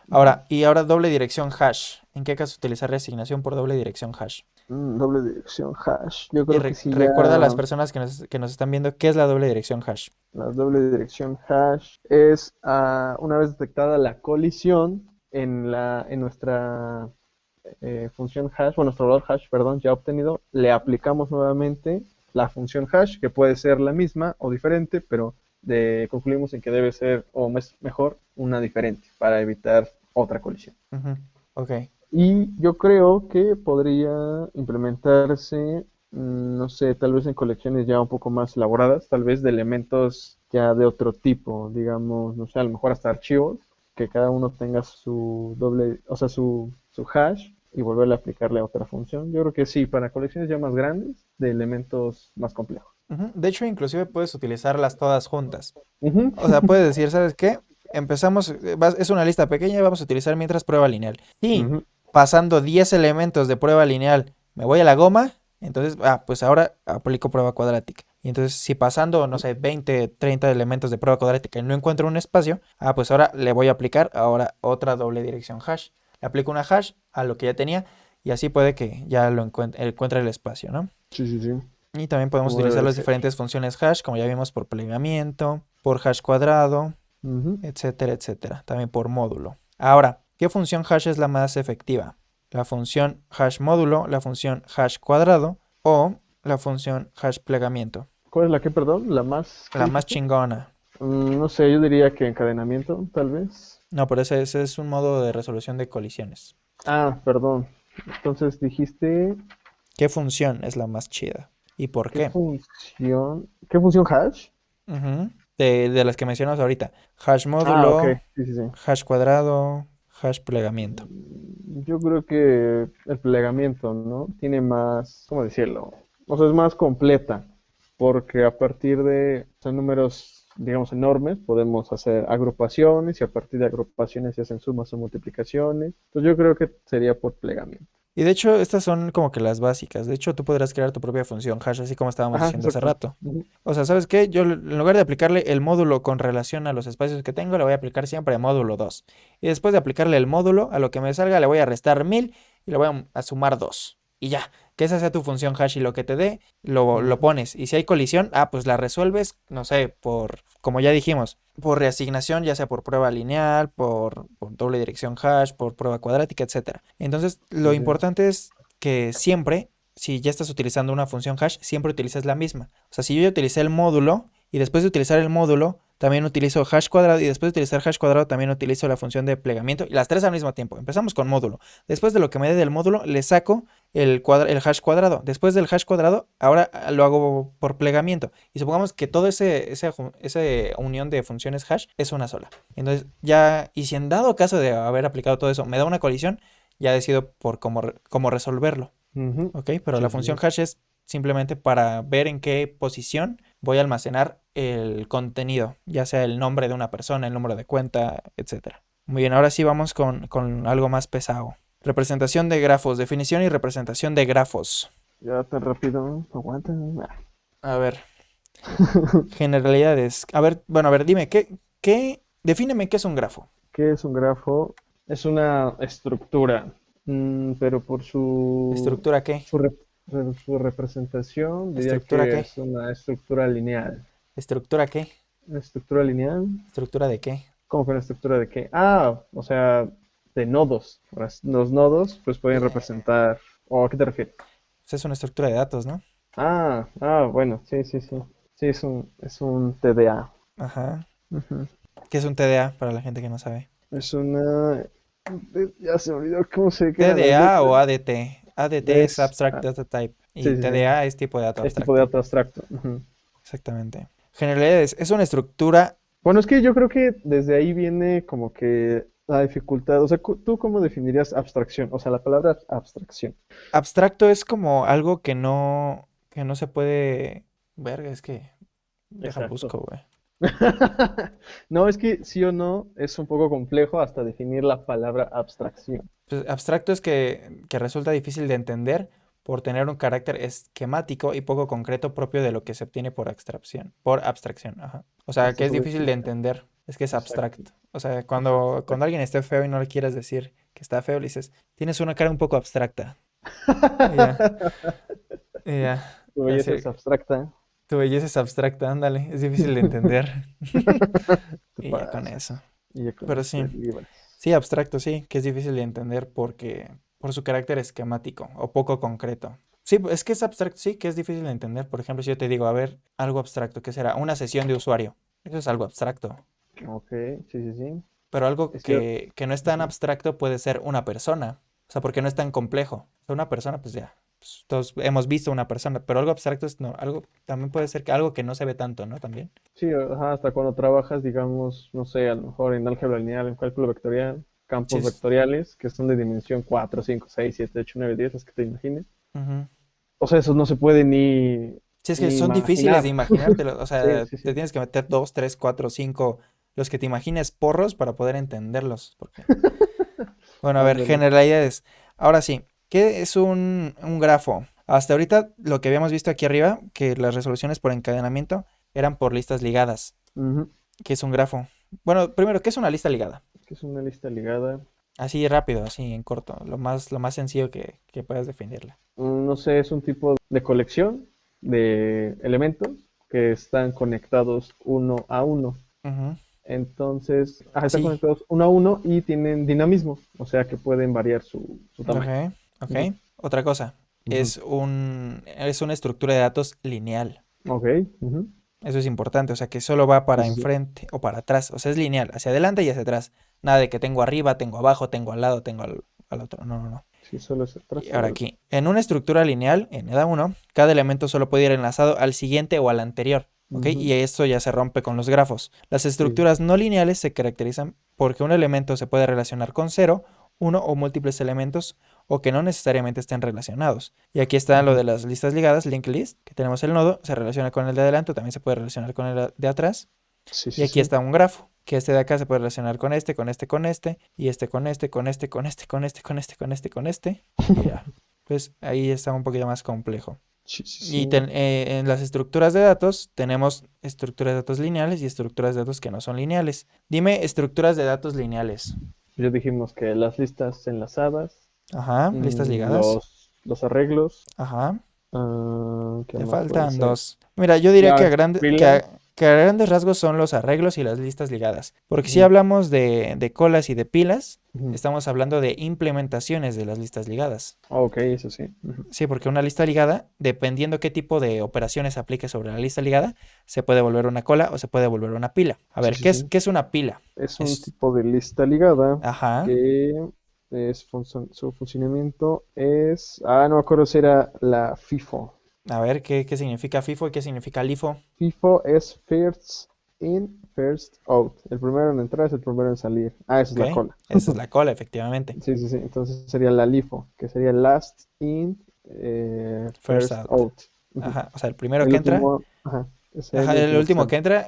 Ujú. Ahora, y ahora doble dirección hash. ¿En qué caso utilizar reasignación por doble dirección hash? Doble dirección hash. Yo Y creo que sí ya. recuerda a las personas que nos están viendo qué es la doble dirección hash. La doble dirección hash es una vez detectada la colisión en nuestra función hash, bueno, nuestro valor hash, perdón, ya obtenido, le aplicamos nuevamente la función hash, que puede ser la misma o diferente, pero concluimos en que debe ser, o mejor, una diferente para evitar otra colisión. Ujú, ok. Y yo creo que podría implementarse, no sé, tal vez en colecciones ya un poco más elaboradas, tal vez de elementos ya de otro tipo, digamos, no sé, a lo mejor hasta archivos, que cada uno tenga su doble, o sea, su hash y volverle a aplicarle a otra función. Yo creo que sí, para colecciones ya más grandes, de elementos más complejos. Ujú, de hecho, inclusive puedes utilizarlas todas juntas. Ujú, O sea, puedes decir, ¿sabes qué? Empezamos, es una lista pequeña y vamos a utilizar mientras prueba lineal. Y ujú, pasando 10 elementos de prueba lineal, me voy a la goma, entonces, pues ahora aplico prueba cuadrática. Y entonces, si pasando, no sé, 20, 30 elementos de prueba cuadrática y no encuentro un espacio, pues ahora le voy a aplicar ahora otra doble dirección hash. Le aplico una hash a lo que ya tenía y así puede que ya encuentre el espacio, ¿no? Sí, sí, sí. Y también podemos Como utilizar debe de las ser. diferentes funciones hash, como ya vimos, por plegamiento, por hash cuadrado, Ujú. etcétera, etcétera. También por módulo. Ahora, ¿qué función hash es la más efectiva? ¿La función hash módulo, la función hash cuadrado o la función hash plegamiento? ¿Cuál es la que, perdón? ¿La más, qué La más dijiste? chingona. No sé, yo diría que encadenamiento, tal vez. No, pero ese es un modo de resolución de colisiones. Ah, perdón. Entonces dijiste, ¿Qué función es la más chida? ¿Y por qué? ¿qué función hash? Ujú. De las que mencionamos ahorita. Hash Ah, ok, módulo, sí, sí, sí. hash cuadrado, hash plegamiento. Yo creo que el plegamiento, ¿no? Tiene más, ¿cómo decirlo? O sea, es más completa, porque a partir de, son números, digamos, enormes, podemos hacer agrupaciones y a partir de agrupaciones se hacen sumas o multiplicaciones. Entonces yo creo que sería por plegamiento. Y de hecho, estas son como que las básicas. De hecho, tú podrás crear tu propia función hash, así como estábamos Ajá, diciendo hace exacto. rato. Ujú. O sea, ¿sabes qué? Yo en lugar de aplicarle el módulo con relación a los espacios que tengo, le voy a aplicar siempre módulo 2. Y después de aplicarle el módulo, a lo que me salga, le voy a restar 1000 y le voy a sumar 2. Y ya, que esa sea tu función hash y lo que te dé, lo Ujú. pones. Y si hay colisión, pues la resuelves, no sé, como ya dijimos, por reasignación, ya sea por prueba lineal, por doble dirección hash, por prueba cuadrática, etcétera. Entonces, Sí, lo sí. importante es que siempre, si ya estás utilizando una función hash, siempre utilices la misma. O sea, si yo ya utilicé el módulo y después de utilizar el módulo, también utilizo hash cuadrado y después de utilizar hash cuadrado también utilizo la función de plegamiento y las tres al mismo tiempo. Empezamos con módulo. Después de lo que me dé del módulo, le saco el hash cuadrado. Después del hash cuadrado, ahora lo hago por plegamiento. Y supongamos que todo ese unión de funciones hash es una sola. Entonces, ya, y si en dado caso de haber aplicado todo eso, me da una colisión, ya decido por cómo resolverlo, Ujú. ¿ok? Pero la Sí, sí, función sí. hash es simplemente para ver en qué posición voy a almacenar el contenido, ya sea el nombre de una persona, el número de cuenta, etcétera. Muy bien, ahora sí vamos con algo más pesado. Representación de grafos, definición y representación de grafos. Ya tan rápido, aguanta. A ver, generalidades. A ver, dime, defíneme qué es un grafo. ¿Qué es un grafo? Es una estructura, pero por ¿Estructura qué? su representación diría ¿Estructura que qué? es una estructura lineal. ¿Estructura qué? ¿Una estructura lineal? ¿Estructura de qué? ¿Cómo que una estructura de qué? Ah, o sea, de nodos. Los nodos pues pueden Yeah. representar, ¿o a qué te refieres? Pues es una estructura de datos, ¿no? Bueno, sí, sí, sí. Sí, es un TDA. Ajá. Ujú. ¿Qué es un TDA para la gente que no sabe? Es una... Ya se me olvidó cómo se quedan las TDA o letras. ADT. ADT es Es... Abstract ah, Data Type y sí, sí, sí. TDA es tipo de dato Es tipo de abstracto. dato abstracto. Ujú. Exactamente. Generalidades. Es una estructura. Bueno, es que yo creo que desde ahí viene como que la dificultad. O sea, ¿tú cómo definirías abstracción? O sea, la palabra abstracción. Abstracto es como algo que no se puede. Verga, es que. Deja Exacto. busco, güey. No, es que sí o no es un poco complejo hasta definir la palabra abstracción. Pues abstracto es que resulta difícil de entender por tener un carácter esquemático y poco concreto propio de lo que se obtiene por abstracción. Por abstracción, ajá. O sea, Hasta que es difícil de subexplica. entender. Es que es Exacto. abstracto. O sea, Ajá, cuando exacto. alguien esté feo y no le quieras decir que está feo, le dices, tienes una cara un poco abstracta. Y ya, y ya. Tu belleza es Así, abstracta. tu belleza es abstracta, ándale. Es difícil de entender. Te Y ya con eso. pasas. Y ya con Pero eso sí. te libras. Sí, abstracto, sí, que es difícil de entender por su carácter esquemático o poco concreto. Sí, es que es abstracto, sí, que es difícil de entender. Por ejemplo, si yo te digo, a ver, algo abstracto, ¿qué será? Una sesión de usuario. Eso es algo abstracto. Ok, sí, sí, sí. Pero algo Es que, que no es tan ujú. abstracto puede ser una persona. O sea, porque no es tan complejo. O sea, una persona, pues ya. Pues, todos hemos visto una persona, pero algo abstracto es no, algo, también puede ser que algo que no se ve tanto, ¿no? También. Sí, ajá, hasta cuando trabajas, digamos, no sé, a lo mejor en álgebra lineal, en cálculo vectorial, Sí, campos vectoriales que son de dimensión 4, 5, 6, 7, 8, 9, 10, las que te imagines. ujú. O sea, eso no se puede ni, Sí, es que ni son difíciles de imaginar. imaginártelo. O Sí, sea, sí, te sí. tienes que meter dos, tres, cuatro, cinco, los que te imagines porros para poder entenderlos. Bueno, a ver, Ándale. generalidades. Ahora sí, ¿qué es un grafo? Hasta ahorita lo que habíamos visto aquí arriba, que las resoluciones por encadenamiento eran por listas ligadas, Ujú. que es un grafo. Bueno, primero, ¿qué es una lista ligada? Que es una lista ligada. Así rápido, así en corto, lo más sencillo que puedas definirla. No sé, es un tipo de colección de elementos que están conectados uno a uno. Ujú. Entonces, están Sí, conectados uno a uno y tienen dinamismo, o sea que pueden variar su tamaño. ok, ok. Ujú, Otra cosa, ujú. es una estructura de datos lineal. Ok, ujú. Eso es importante, o sea que solo va Sí, para sí, sí. enfrente o para atrás, o sea, es lineal, hacia adelante y hacia atrás. Nada de que tengo arriba, tengo abajo, tengo al lado, tengo al otro. No, no, no. Sí, solo es Y atrás o ahora adelante. aquí, en una estructura lineal, en EDA 1, cada elemento solo puede ir enlazado al siguiente o al anterior, ¿ok? Ujú. Y esto ya se rompe con los grafos. Las Sí. estructuras no lineales se caracterizan porque un elemento se puede relacionar con cero, uno o múltiples elementos, o que no necesariamente estén relacionados. Y aquí está lo Ujú. de las listas ligadas, linked list, que tenemos el nodo, se relaciona con el de adelante, también se puede relacionar con el de atrás. Sí, Y sí, aquí sí. está un grafo, que este de acá se puede relacionar con este, con este, con este, y este con este, con este, con este, con este, con este, con este, con este, y ya. Pues ahí está un poquito más complejo. Sí, sí, Y sí. en las estructuras de datos tenemos estructuras de datos lineales y estructuras de datos que no son lineales. Dime estructuras de datos lineales. Ya dijimos que las listas enlazadas, Ajá, listas ligadas. los arreglos, Ajá. ¿qué Te más puede faltan ser? dos. Mira, yo diría que a, Las grande- que filas. a- que a grandes rasgos son los arreglos y las listas ligadas. Porque si Ujú, hablamos de colas y de pilas, ujú. estamos hablando de implementaciones de las listas ligadas. Ok, eso sí. Ujú. Sí, porque una lista ligada, dependiendo qué tipo de operaciones aplique sobre la lista ligada, se puede volver una cola o se puede volver una pila. A Sí, ver, sí, ¿qué es, sí. qué es una pila? Es un Es, tipo de lista ligada ajá. que su funcionamiento es. No me acuerdo si era la FIFO. A ver, ¿qué significa FIFO y qué significa LIFO? FIFO es first in, first out. El primero en entrar es el primero en salir. Esa es Ok, la cola. esa es la cola, efectivamente. Sí, sí, sí. Entonces sería la LIFO, que sería last in, First first out. out. Ujú. Ajá, o sea, el primero El que entra. último, ajá, es el Ajá, el último que último sale. que entra,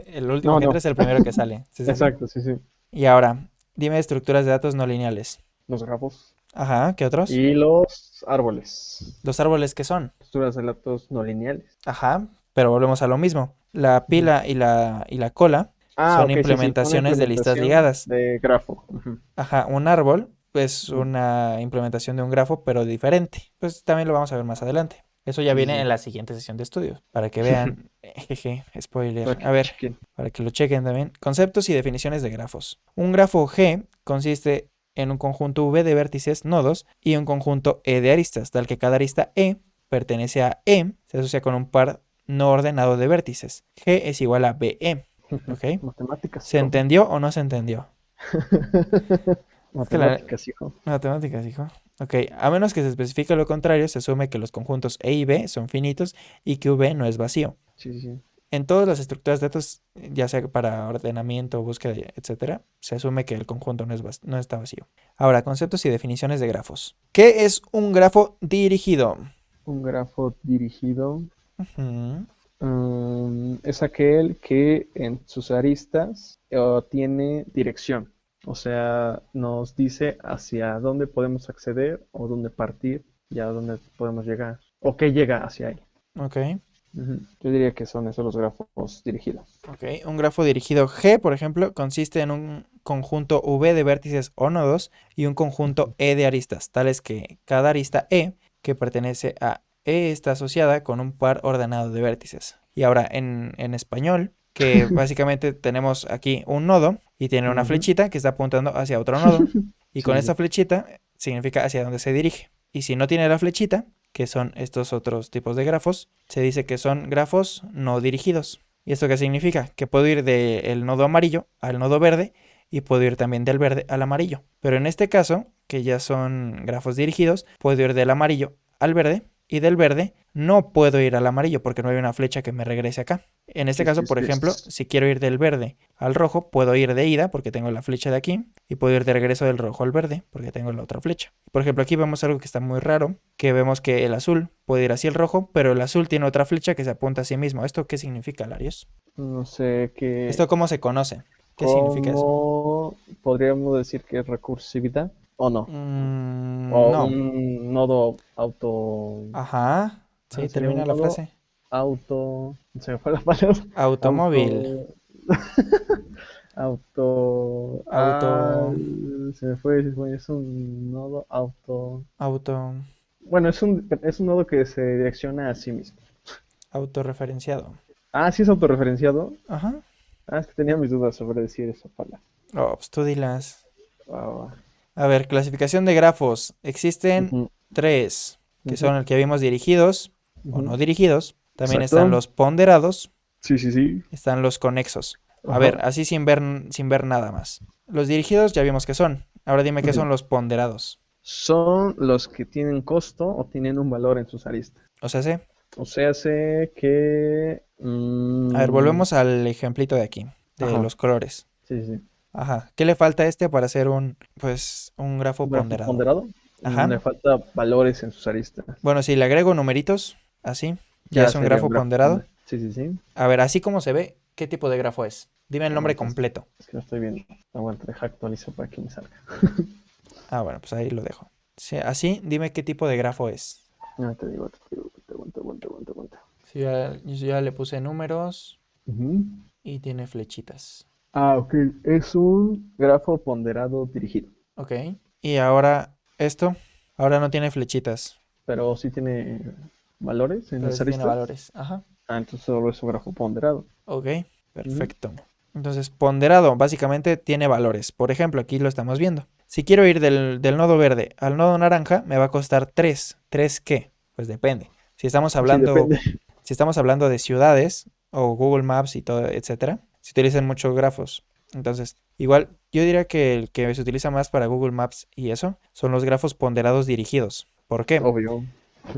el último No, que entra no. es el primero que sale. Sí, sí, sí. Exacto, sí, sí. Y ahora, dime estructuras de datos no lineales. Los grafos. Ajá, ¿qué otros? Y los árboles. Los árboles, ¿qué son? Estructuras de datos no lineales. Ajá, pero volvemos a lo mismo. La Ujú. pila y la cola son Ok, sí, sí. Una implementaciones de listas implementación ligadas. de grafo. Ujú, Ajá, un árbol es ujú. una implementación de un grafo, pero diferente. Pues también lo vamos a ver más adelante. Eso ya Sí, sí, viene en sí. la siguiente sesión de estudios, para que vean, jeje, spoiler. Para que A lo ver, chequen. para que lo chequen también. Conceptos y definiciones de grafos. Un grafo G consiste en un conjunto V de vértices, nodos, y un conjunto E de aristas, tal que cada arista E pertenece a E, se asocia con un par no ordenado de vértices. G es igual a BE. ¿Ok? Matemáticas, ¿Se hijo. entendió o no se entendió? Es que la, Matemáticas, hijo. matemáticas, hijo. Ok, a menos que se especifique lo contrario, se asume que los conjuntos E y B son finitos y que V no es vacío. Sí, sí, sí. En todas las estructuras de datos, ya sea para ordenamiento, búsqueda, etcétera, se asume que el conjunto no está vacío. Ahora, conceptos y definiciones de grafos. ¿Qué es un grafo dirigido? Un grafo dirigido. Ujú. Es aquel que en sus aristas tiene dirección. O sea, nos dice hacia dónde podemos acceder o dónde partir y a dónde podemos llegar. O qué llega hacia ahí. Ok, Ujú. Yo diría que son esos los grafos dirigidos. ok. Un grafo dirigido G, por ejemplo, consiste en un conjunto V de vértices o nodos y un Ujú. conjunto E de aristas, tales que cada arista E que pertenece a E está asociada con un par ordenado de vértices. Y ahora en español, que básicamente tenemos aquí un nodo y tiene una Ujú. flechita que está apuntando hacia otro nodo. Y Sí, con sí, esta sí. flechita significa hacia dónde se dirige. Y si no tiene la flechita, que son estos otros tipos de grafos, se dice que son grafos no dirigidos. ¿Y esto qué significa? Que puedo ir del nodo amarillo al nodo verde y puedo ir también del verde al amarillo. Pero en este caso, que ya son grafos dirigidos, puedo ir del amarillo al verde y del verde no puedo ir al amarillo porque no hay una flecha que me regrese acá. En este Sí, caso, sí, por sí. ejemplo, si quiero ir del verde al rojo, puedo ir de ida porque tengo la flecha de aquí y puedo ir de regreso del rojo al verde porque tengo la otra flecha. Por ejemplo, aquí vemos algo que está muy raro, que vemos que el azul puede ir hacia el rojo, pero el azul tiene otra flecha que se apunta a sí mismo. ¿Esto qué significa, Larios? No sé qué. ¿Esto cómo se conoce? ¿Qué significa eso? ¿Cómo podríamos decir que es recursividad? ¿O no? O No. un nodo auto... Ajá. Ajá, Sí, sería un termina la nodo frase. auto... Se me fue la palabra. Automóvil. Auto... Auto... Ah, Auto. se me fue. Es un nodo auto... Auto. Bueno, es un nodo que se direcciona a sí mismo. Autorreferenciado. Ah, sí es autorreferenciado. Ajá. Ah, es que tenía mis dudas sobre decir esa palabra. Oh, pues tú dilas. Va, va, va. A ver, clasificación de grafos. Existen Ujú, tres, que ujú, son el que vimos dirigidos o ujú. no dirigidos. También están Exacto. los ponderados, Sí, sí, sí. están los conexos. A Ajá. ver, así sin ver nada más. Los dirigidos ya vimos qué son. Ahora dime qué Ujú. son los ponderados. Son los que tienen costo o tienen un valor en sus aristas. O sea, sí. O sea, hace que... A ver, volvemos al ejemplito de aquí, de ajá, los colores. sí, sí, sí. Ajá. ¿Qué le falta a este para hacer un grafo Un grafo ponderado? ponderado. Ajá. Le falta valores en sus aristas. Bueno, si le agrego numeritos, así, ya Ya es un sería un grafo grafo ponderado. ponderado. Sí, sí, sí. A ver, así como se ve, ¿qué tipo de grafo es? Dime el nombre Aguantas. completo. Es que no estoy viendo. Aguanta, deja actualizo para que me salga. Ah, bueno, pues ahí lo dejo. Sí, así, dime qué tipo de grafo es. No, te digo. Aguanta. Sí, yo ya le puse números Ujú. y tiene flechitas. Ah, ok. Es un grafo ponderado dirigido. Ok. Y ahora esto, ahora no tiene flechitas, Pero sí tiene valores en pero las sí tiene aristas. valores. Ajá. Ah, entonces solo es un grafo ponderado. Ok, Ujú. perfecto. Entonces, ponderado básicamente tiene valores. Por ejemplo, aquí lo estamos viendo. Si quiero ir del nodo verde al nodo naranja, me va a costar 3. ¿3 qué? Pues depende. Si estamos Sí, hablando, depende. si estamos hablando de ciudades o Google Maps y todo, etcétera, se utilizan muchos grafos. Entonces, igual, yo diría que el que se utiliza más para Google Maps y eso son los grafos ponderados dirigidos. ¿Por qué? Obvio.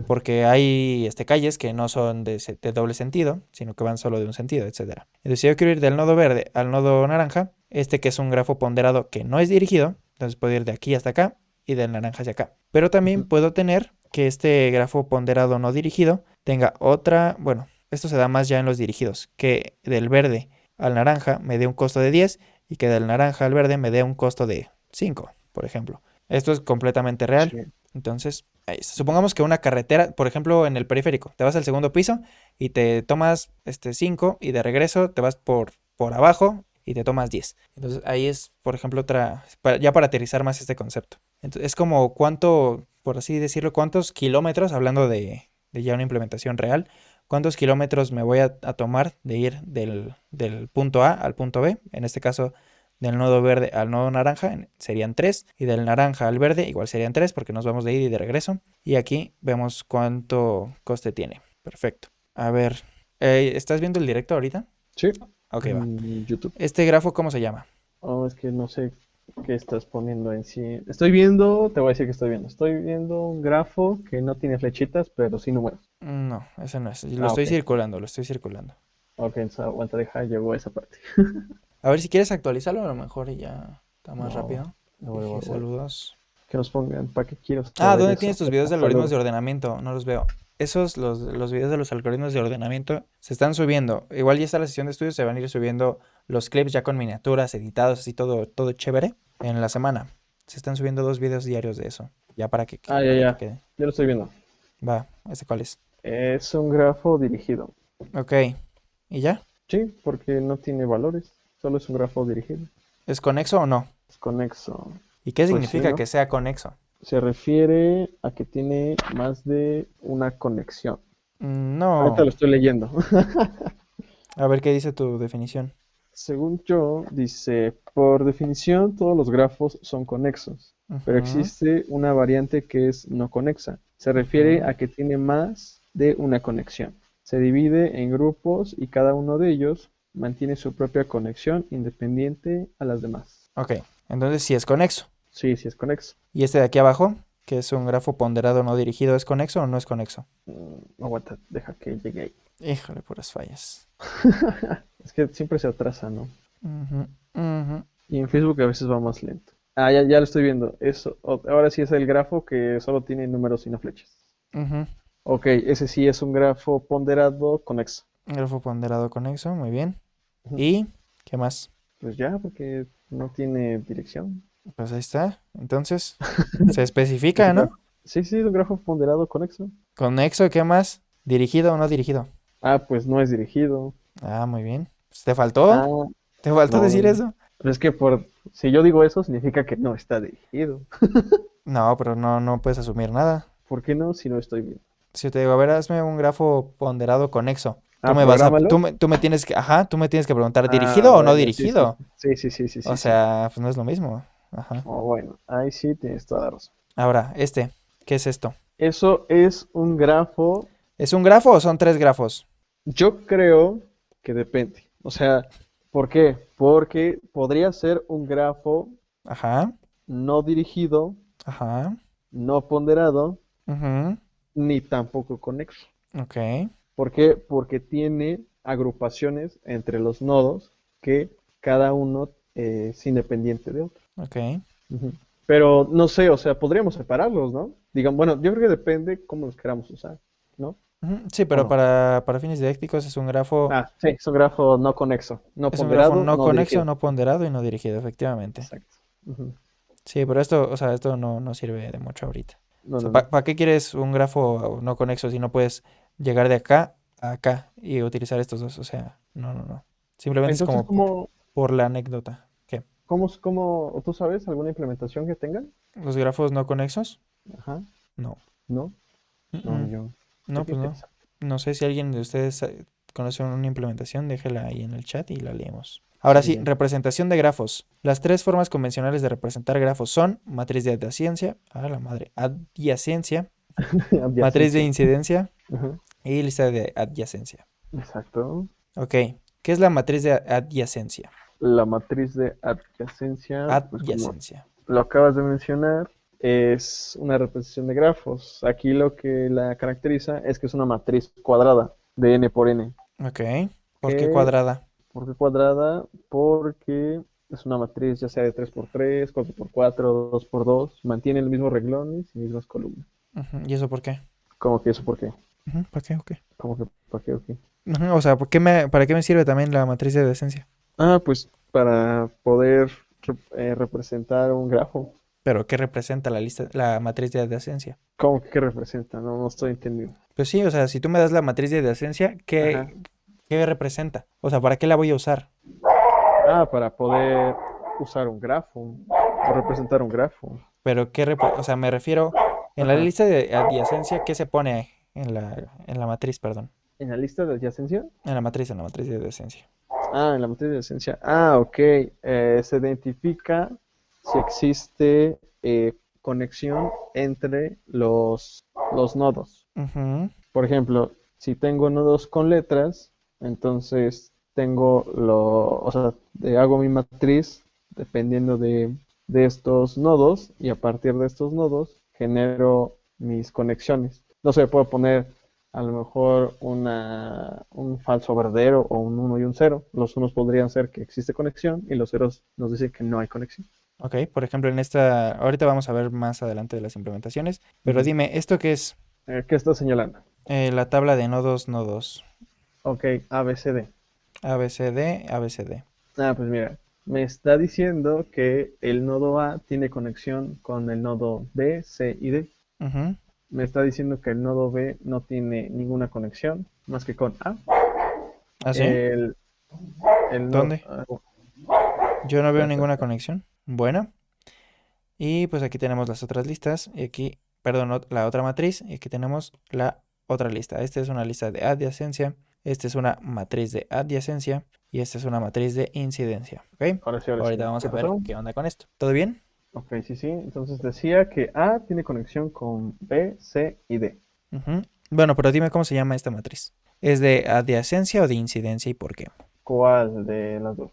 Porque hay calles que no son de doble sentido, sino que van solo de un sentido, etcétera. Entonces, si yo quiero ir del nodo verde al nodo naranja, este que es un grafo ponderado que no es dirigido, entonces puedo ir de aquí hasta acá y del naranja hacia acá. Pero también Ujú. puedo tener que este grafo ponderado no dirigido tenga otra, bueno, esto se da más ya en los dirigidos, que del verde al naranja me dé un costo de 10 y que del naranja al verde me dé un costo de 5, por ejemplo. Esto es completamente real. Sí. Entonces, ahí está. Supongamos que una carretera, por ejemplo, en el periférico, te vas al segundo piso y te tomas 5 y de regreso te vas por abajo y te tomas 10. Entonces, ahí es, por ejemplo, ya para aterrizar más este concepto. Entonces, es como cuánto, por así decirlo, cuántos kilómetros, hablando de ya una implementación real, cuántos kilómetros me voy a tomar de ir del punto A al punto B, en este caso del nodo verde al nodo naranja serían 3 y del naranja al verde igual serían 3 porque nos vamos de ida y de regreso. Y aquí vemos cuánto coste tiene. Perfecto. A ver, ¿estás viendo el directo ahorita? Sí. Ok, va. En YouTube. ¿Este grafo cómo se llama? Oh, es que no sé qué estás poniendo en sí. Estoy viendo, te voy a decir que estoy viendo. Estoy viendo un grafo que no tiene flechitas, pero sí números. No, ese no es. Lo Ah, estoy ok. circulando, lo estoy circulando. Ok, entonces aguanta, deja, llegó a esa parte. A ver si quieres actualizarlo, a lo mejor y ya está más No, rápido. no, Dije voy. saludos. Que nos pongan, ¿para qué quiero Ah, saber ¿dónde eso? tienes tus videos de algoritmos Salud. de ordenamiento? No los veo. Los videos de los algoritmos de ordenamiento se están subiendo. Igual ya está la sesión de estudio, se van a ir subiendo los clips ya con miniaturas, editados, así todo chévere en la semana. Se están subiendo 2 videos diarios de eso. Ya Ah, ya, para que ya. quede. Ya lo estoy viendo. Va, ¿este cuál es? Es un grafo dirigido. Ok. ¿Y ya? Sí, porque no tiene valores. Solo es un grafo dirigido. ¿Es conexo o no? Es conexo. ¿Y qué Pues sí, significa ¿no? que sea conexo? Se refiere a que tiene más de una conexión. Ahorita No. lo estoy leyendo. A ver qué dice tu definición. Según yo, dice, por definición todos los grafos son conexos, pero Ujú, existe una variante que es no conexa. Se refiere ujú. a que tiene más de una conexión. Se divide en grupos y cada uno de ellos mantiene su propia conexión independiente a las demás. Ok, entonces sí es conexo. Sí, sí es conexo. ¿Y este de aquí abajo, que es un grafo ponderado no dirigido, es conexo o no es conexo? Aguanta, deja que llegue ahí. Híjole, puras fallas. Es que siempre se atrasa, ¿no? Ujú, ujú, Y en Facebook a veces va más lento. Ah, ya lo estoy viendo. Eso, ahora sí es el grafo que solo tiene números y no flechas. ujú. Ok, ese sí es un grafo ponderado conexo. Grafo ponderado conexo, muy bien. Ujú. ¿Y qué más? Pues ya, porque no tiene dirección. Pues ahí está. Entonces, se Es especifica, un ¿no? grafo. Sí, sí, es un grafo ponderado conexo. Conexo, ¿qué más? ¿Dirigido o no dirigido? Ah, pues no es dirigido. Ah, muy bien. Pues, ¿te faltó? Ah, ¿Te faltó no, no, decir no. eso? Pero es que si yo digo eso, significa que no está dirigido. No, pero no puedes asumir nada. ¿Por qué no si no estoy bien? Si yo te digo, a ver, hazme un grafo ponderado conexo. Ah, prográmalo. Tú me tienes que, ajá, tú me tienes que preguntar, Ah, ¿dirigido o no bueno, sí, sí, dirigido? sí, sí, sí, sí, O sí, sí. sea, pues no es lo mismo. Ajá. Oh, bueno, ahí sí tienes toda la razón. Ahora, ¿qué es esto? Eso es un grafo. ¿Es un grafo o son tres grafos? Yo creo que depende. O sea, ¿por qué? Porque podría ser un grafo Ajá, no dirigido, ajá, no ponderado, ujú, ni tampoco conexo. ok, ¿Por qué? Porque tiene agrupaciones entre los nodos que cada uno es independiente de otro. ok. Ujú. Pero no sé, o sea, podríamos separarlos, ¿no? Digan, bueno, yo creo que depende cómo los queramos usar, ¿no? Ujú, sí, ¿O pero no? para fines didácticos Ah, sí, es un grafo no conexo, no es un grafo ponderado, no no conexo, dirigido. no ponderado y no dirigido, efectivamente. Exacto. Ujú. Sí, pero esto, o sea, esto no sirve de mucho ahorita. O No, sea, no, no. ¿para qué quieres un grafo no conexo si no puedes llegar de acá a acá y utilizar estos dos? O sea, no. Simplemente es Entonces, como por la anécdota. ¿Qué? ¿tú sabes alguna implementación que tengan? ¿Los grafos no conexos? Ajá, No. no, Mm, no, mm. ni yo. No, Qué pues no. interesante. No sé si alguien de ustedes conoce una implementación, déjela ahí en el chat y la leemos. Ahora Muy sí, bien. representación de grafos. Las tres formas convencionales de representar grafos son matriz de adyacencia, a la madre, adyacencia, matriz de Adyacencia. incidencia Ajá, y lista de adyacencia. exacto. Ok, ¿qué es la matriz de adyacencia? La matriz de adyacencia, pues como Adyacencia. lo acabas de mencionar, es una representación de grafos. Aquí lo que la caracteriza es que es una matriz cuadrada de n por n. Ok, ¿por qué Que, cuadrada? ¿Por qué cuadrada? Porque es una matriz ya sea de 3 por 3, 4 por 4, 2 por 2, mantiene los mismos renglones y mismas columnas. Ujú, ¿y eso por qué? ¿Cómo que eso por qué? Ujú, ¿por qué? Ok. ¿Cómo que por qué? Ok. Ujú, o sea, ¿para qué me sirve también la matriz de adyacencia? Ah, pues para poder representar un grafo. Pero ¿qué representa la matriz de adyacencia? ¿Cómo que qué representa? No, no estoy entendiendo. Pues sí, o sea, si tú me das la matriz de adyacencia, Ajá. ¿qué representa? O sea, ¿para qué la voy a usar? Ah, para poder usar un grafo o representar un grafo. Pero o sea, me refiero en la Ajá. lista de adyacencia, ¿qué se pone en la matriz, perdón? ¿En la lista de adyacencia? En la matriz de adyacencia. Ah, en la matriz de adyacencia. Ah, ok. Se identifica si existe conexión entre los nodos. Ujú, Por ejemplo, si tengo nodos con letras, entonces o sea, hago mi matriz dependiendo de estos nodos y a partir de estos nodos genero mis conexiones. No sé, puedo poner a lo mejor un falso verdadero o un uno y un cero. Los unos podrían ser que existe conexión y los ceros nos dicen que no hay conexión. ok, por ejemplo, ahorita vamos a ver más adelante de las implementaciones, pero Ujú. dime, ¿esto qué es? ¿Qué está señalando? La tabla de nodos, Ok, ABCD. A, B, C, D, A, B, C, D. Ah, pues mira, me está diciendo que el nodo A tiene conexión con el nodo B, C y D. Ujú. Me está diciendo que el nodo B no tiene ninguna conexión más que con A. ¿Ah, sí? El, el nodo... ¿Dónde? Yo no veo espera, ninguna espera. conexión. Bueno, y pues aquí tenemos las otras listas, y aquí, perdón, la otra matriz, y aquí tenemos la otra lista. Esta es una lista de adyacencia, esta es una matriz de adyacencia, y esta es una matriz de incidencia, ¿ok? Ahora sí, ahora sí. Ahorita vamos ¿Qué a ver pasó? qué onda con esto. ¿Todo bien? Ok, sí, sí. Entonces decía que A tiene conexión con B, C y D. Ujú. Bueno, pero dime cómo se llama esta matriz. ¿Es de adyacencia o de incidencia y por qué? ¿Cuál de las dos?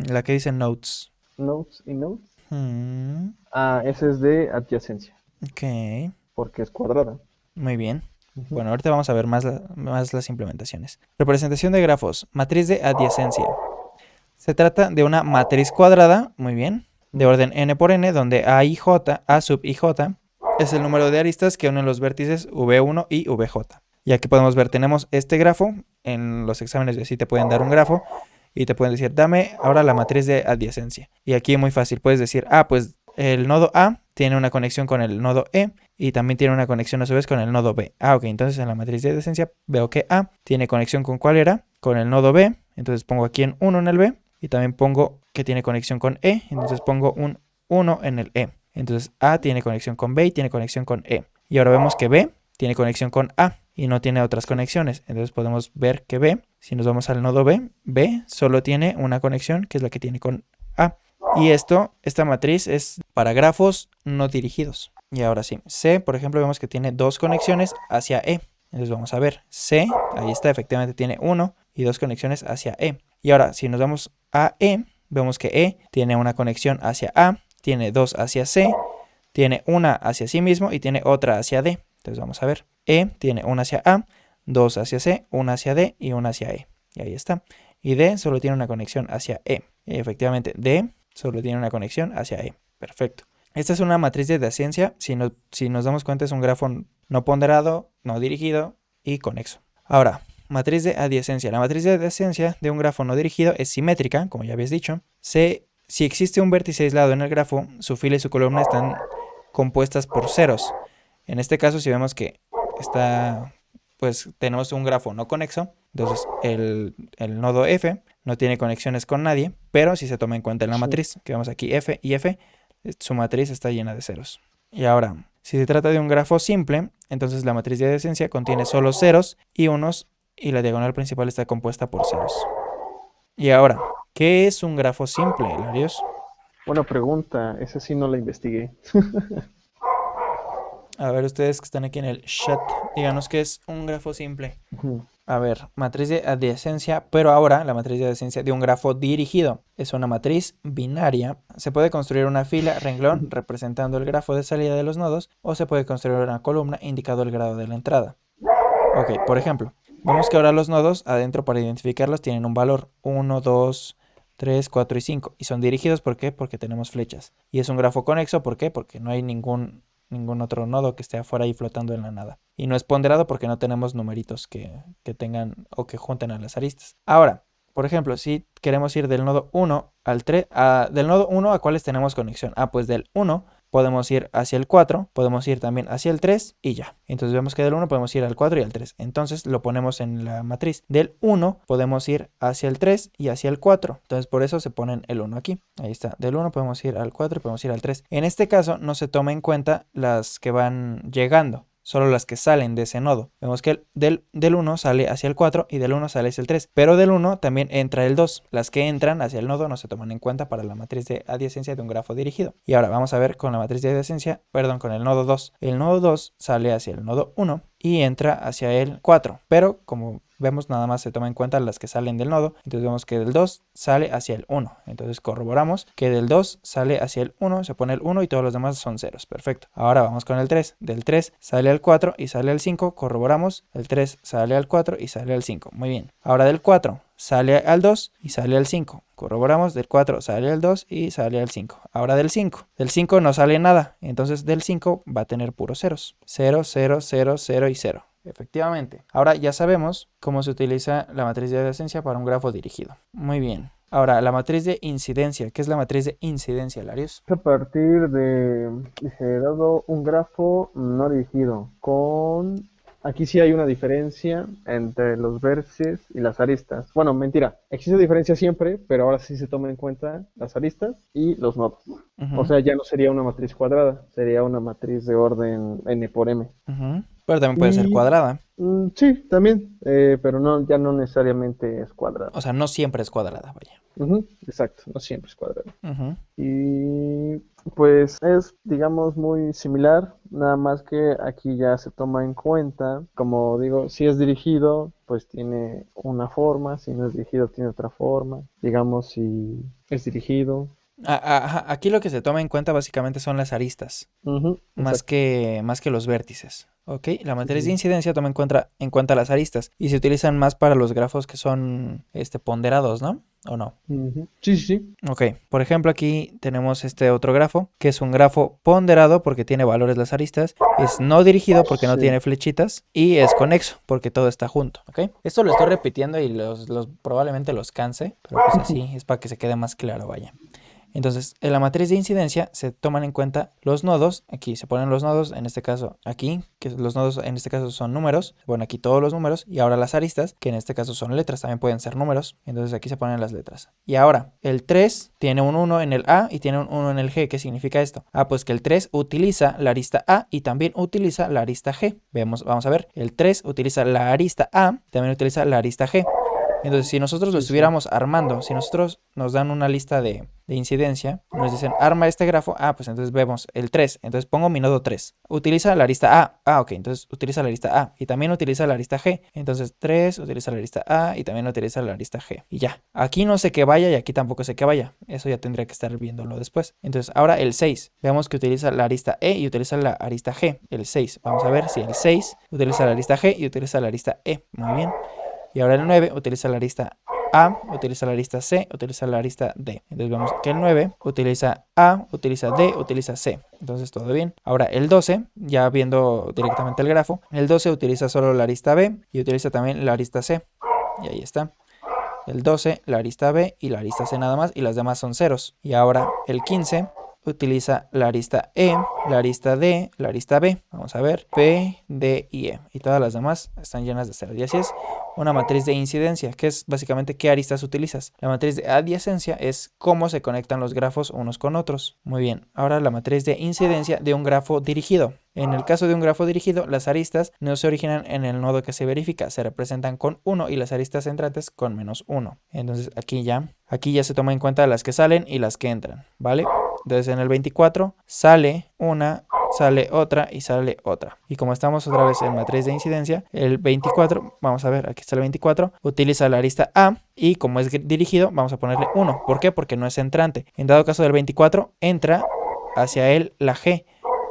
La que dice nodes. Nodes y nodes. Mm, Ah, ese es de adyacencia, ok, porque es cuadrada. muy bien. Ujú. Bueno, ahorita vamos a ver más las implementaciones. Representación de grafos. Matriz de adyacencia. Se trata de una matriz cuadrada, muy bien, de Ujú. orden n por n, donde A sub ij es el número de aristas que unen los vértices v1 y vj. Y aquí podemos ver, tenemos este grafo. En los exámenes de sí te pueden dar un grafo. y te pueden decir, dame ahora la matriz de adyacencia. Y aquí muy fácil, puedes decir, pues el nodo A tiene una conexión con el nodo E y también tiene una conexión a su vez con el nodo B. Ok, entonces en la matriz de adyacencia veo que A tiene conexión con ¿cuál era? Con el nodo B, entonces pongo aquí en 1 en el B y también pongo que tiene conexión con E, entonces pongo un 1 en el E. Entonces A tiene conexión con B y tiene conexión con E. Y ahora vemos que B tiene conexión con A y no tiene otras conexiones. Entonces podemos ver que B, si nos vamos al nodo B, B solo tiene una conexión que es la que tiene con A. Y esta matriz es para grafos no dirigidos. Y ahora sí, C, por ejemplo, vemos que tiene dos conexiones hacia E. Entonces vamos a ver, C, ahí está, efectivamente tiene 1 y dos conexiones hacia E. Y ahora, si nos vamos a E, vemos que E tiene una conexión hacia A, tiene dos hacia C, tiene una hacia sí mismo y tiene otra hacia D. Entonces vamos a ver, E tiene una hacia A, dos hacia C, una hacia D y una hacia E. Y ahí está. Y D solo tiene una conexión hacia E. Y efectivamente, D solo tiene una conexión hacia E. Perfecto. Esta es una matriz de adyacencia. Si nos damos cuenta, es un grafo no ponderado, no dirigido y conexo. Ahora, matriz de adyacencia. La matriz de adyacencia de un grafo no dirigido es simétrica, como ya habías dicho. Si existe un vértice aislado en el grafo, su fila y su columna están compuestas por ceros. En este caso, si vemos que pues tenemos un grafo no conexo, entonces el nodo F no tiene conexiones con nadie, pero si se toma en cuenta en la matriz, que vemos aquí F y F, su matriz está llena de ceros. Y ahora, si se trata de un grafo simple, entonces la matriz de adyacencia contiene solo ceros y unos, y la diagonal principal está compuesta por ceros. Y ahora, ¿qué es un grafo simple, Larios? Buena pregunta, esa sí no la investigué. A ver, ustedes que están aquí en el chat, díganos qué es un grafo simple. A ver, matriz de adyacencia, pero ahora la matriz de adyacencia de un grafo dirigido. Es una matriz binaria. Se puede construir una fila, renglón, representando el grafo de salida de los nodos, o se puede construir una columna indicando el grado de la entrada. Ok, por ejemplo, vemos que ahora los nodos adentro para identificarlos tienen un valor 1, 2, 3, 4 y 5. Y son dirigidos, ¿por qué? Porque tenemos flechas. Y es un grafo conexo, ¿por qué? Porque no hay ningún otro nodo que esté afuera ahí flotando en la nada. Y no es ponderado porque no tenemos numeritos que tengan o que junten a las aristas. Ahora, por ejemplo, si queremos ir del nodo 1 al 3, del nodo 1 a cuáles tenemos conexión. Pues del 1 podemos ir hacia el 4, podemos ir también hacia el 3 y ya. Entonces vemos que del 1 podemos ir al 4 y al 3. Entonces lo ponemos en la matriz. Del 1 podemos ir hacia el 3 y hacia el 4. Entonces por eso se ponen el 1 aquí. Ahí está. Del 1 podemos ir al 4 y podemos ir al 3. En este caso no se toma en cuenta las que van llegando, solo las que salen de ese nodo. Vemos que del 1 sale hacia el 4 y del 1 sale hacia el 3. Pero del 1 también entra el 2. Las que entran hacia el nodo no se toman en cuenta para la matriz de adyacencia de un grafo dirigido. Y ahora vamos a ver con la matriz de adyacencia, con el nodo 2. El nodo 2 sale hacia el nodo 1 y entra hacia el 4. Pero como vemos, nada más se toma en cuenta las que salen del nodo. Entonces vemos que del 2 sale hacia el 1. Entonces corroboramos que del 2 sale hacia el 1, se pone el 1 y todos los demás son ceros. Perfecto. Ahora vamos con el 3. Del 3 sale al 4 y sale al 5. Corroboramos. El 3 sale al 4 y sale al 5. Muy bien. Ahora del 4 sale al 2 y sale al 5. Corroboramos. Del 4 sale al 2 y sale al 5. Ahora del 5. Del 5 no sale nada. Entonces del 5 va a tener puros ceros. 0, 0, 0, 0 y 0. Efectivamente. Ahora ya sabemos cómo se utiliza la matriz de adyacencia para un grafo dirigido. Muy bien. Ahora, la matriz de incidencia. ¿Qué es la matriz de incidencia, Larios? A partir de, dado un grafo no dirigido con... Aquí sí hay una diferencia entre los vértices y las aristas. Bueno, mentira. Existe diferencia siempre, pero ahora sí se toman en cuenta las aristas y los nodos. O sea, ya no sería una matriz cuadrada, sería una matriz de orden n por m. Pero también puede ser cuadrada. Sí, también, pero no, ya no necesariamente es cuadrada. O sea, no siempre es cuadrada, vaya. Exacto, no siempre es cuadrada. Y pues es, digamos, muy similar, nada más que aquí ya se toma en cuenta, como digo, si es dirigido, pues tiene una forma, si no es dirigido, tiene otra forma. Digamos, si es dirigido, Aquí lo que se toma en cuenta básicamente son las aristas, Ujú, más exacto. que los vértices. ¿Ok? La matriz de Ujú. incidencia toma en cuenta las aristas y se utilizan más para los grafos que son ponderados, ¿no? ¿O no? Ujú. Sí, sí, sí. Ok, por ejemplo aquí tenemos este otro grafo, que es un grafo ponderado porque tiene valores las aristas, es no dirigido porque no Sí. tiene flechitas y es conexo porque todo está junto, ¿ok? Esto lo estoy repitiendo y probablemente los canse, pero pues así es para que se quede más claro, vaya. Entonces, en la matriz de incidencia se toman en cuenta los nodos. Aquí se ponen los nodos, en este caso aquí, que los nodos en este caso son números. Se ponen aquí todos los números. Y ahora las aristas, que en este caso son letras, también pueden ser números. Entonces aquí se ponen las letras. Y ahora, el 3 tiene un 1 en el A y tiene un 1 en el G. ¿Qué significa esto? Ah, pues que el 3 utiliza la arista A y también utiliza la arista G. Vamos a ver. El 3 utiliza la arista A, también utiliza la arista G. Entonces, si nosotros lo Sí, sí. estuviéramos armando, si nosotros nos dan una lista de incidencia, nos dicen arma este grafo, pues entonces vemos el 3. Entonces pongo mi nodo 3. Utiliza la arista A. Ok, entonces utiliza la arista A y también utiliza la arista G. Entonces 3 utiliza la arista A y también utiliza la arista G. Y ya. Aquí no sé qué vaya y aquí tampoco sé qué vaya. Eso ya tendría que estar viéndolo después. Entonces, ahora el 6. Vemos que utiliza la arista E y utiliza la arista G. El 6. Vamos a ver si el 6 utiliza la arista G y utiliza la arista E. Muy bien. Y ahora el 9 utiliza la arista A, utiliza la arista C, utiliza la arista D. Entonces vemos que el 9 utiliza A, utiliza D, utiliza C. Entonces todo bien. Ahora el 12, ya viendo directamente el grafo, el 12 utiliza solo la arista B y utiliza también la arista C. Y ahí está. El 12, la arista B y la arista C nada más, y las demás son ceros. Y ahora el 15 utiliza la arista E, la arista D, la arista B. Vamos a ver, P, D y E. Y todas las demás están llenas de ceros. Y así es una matriz de incidencia, que es básicamente qué aristas utilizas. La matriz de adyacencia es cómo se conectan los grafos unos con otros. Muy bien, ahora la matriz de incidencia de un grafo dirigido. En el caso de un grafo dirigido, las aristas no se originan en el nodo que se verifica, se representan con 1 y las aristas entrantes con -1. Entonces aquí ya se toma en cuenta las que salen y las que entran, ¿vale? Entonces en el 24 sale una, sale otra y sale otra. Y como estamos otra vez en matriz de incidencia, el 24, vamos a ver, aquí está el 24, utiliza la arista A y como es dirigido, vamos a ponerle 1. ¿Por qué? Porque no es entrante. En dado caso del 24, entra hacia él la G.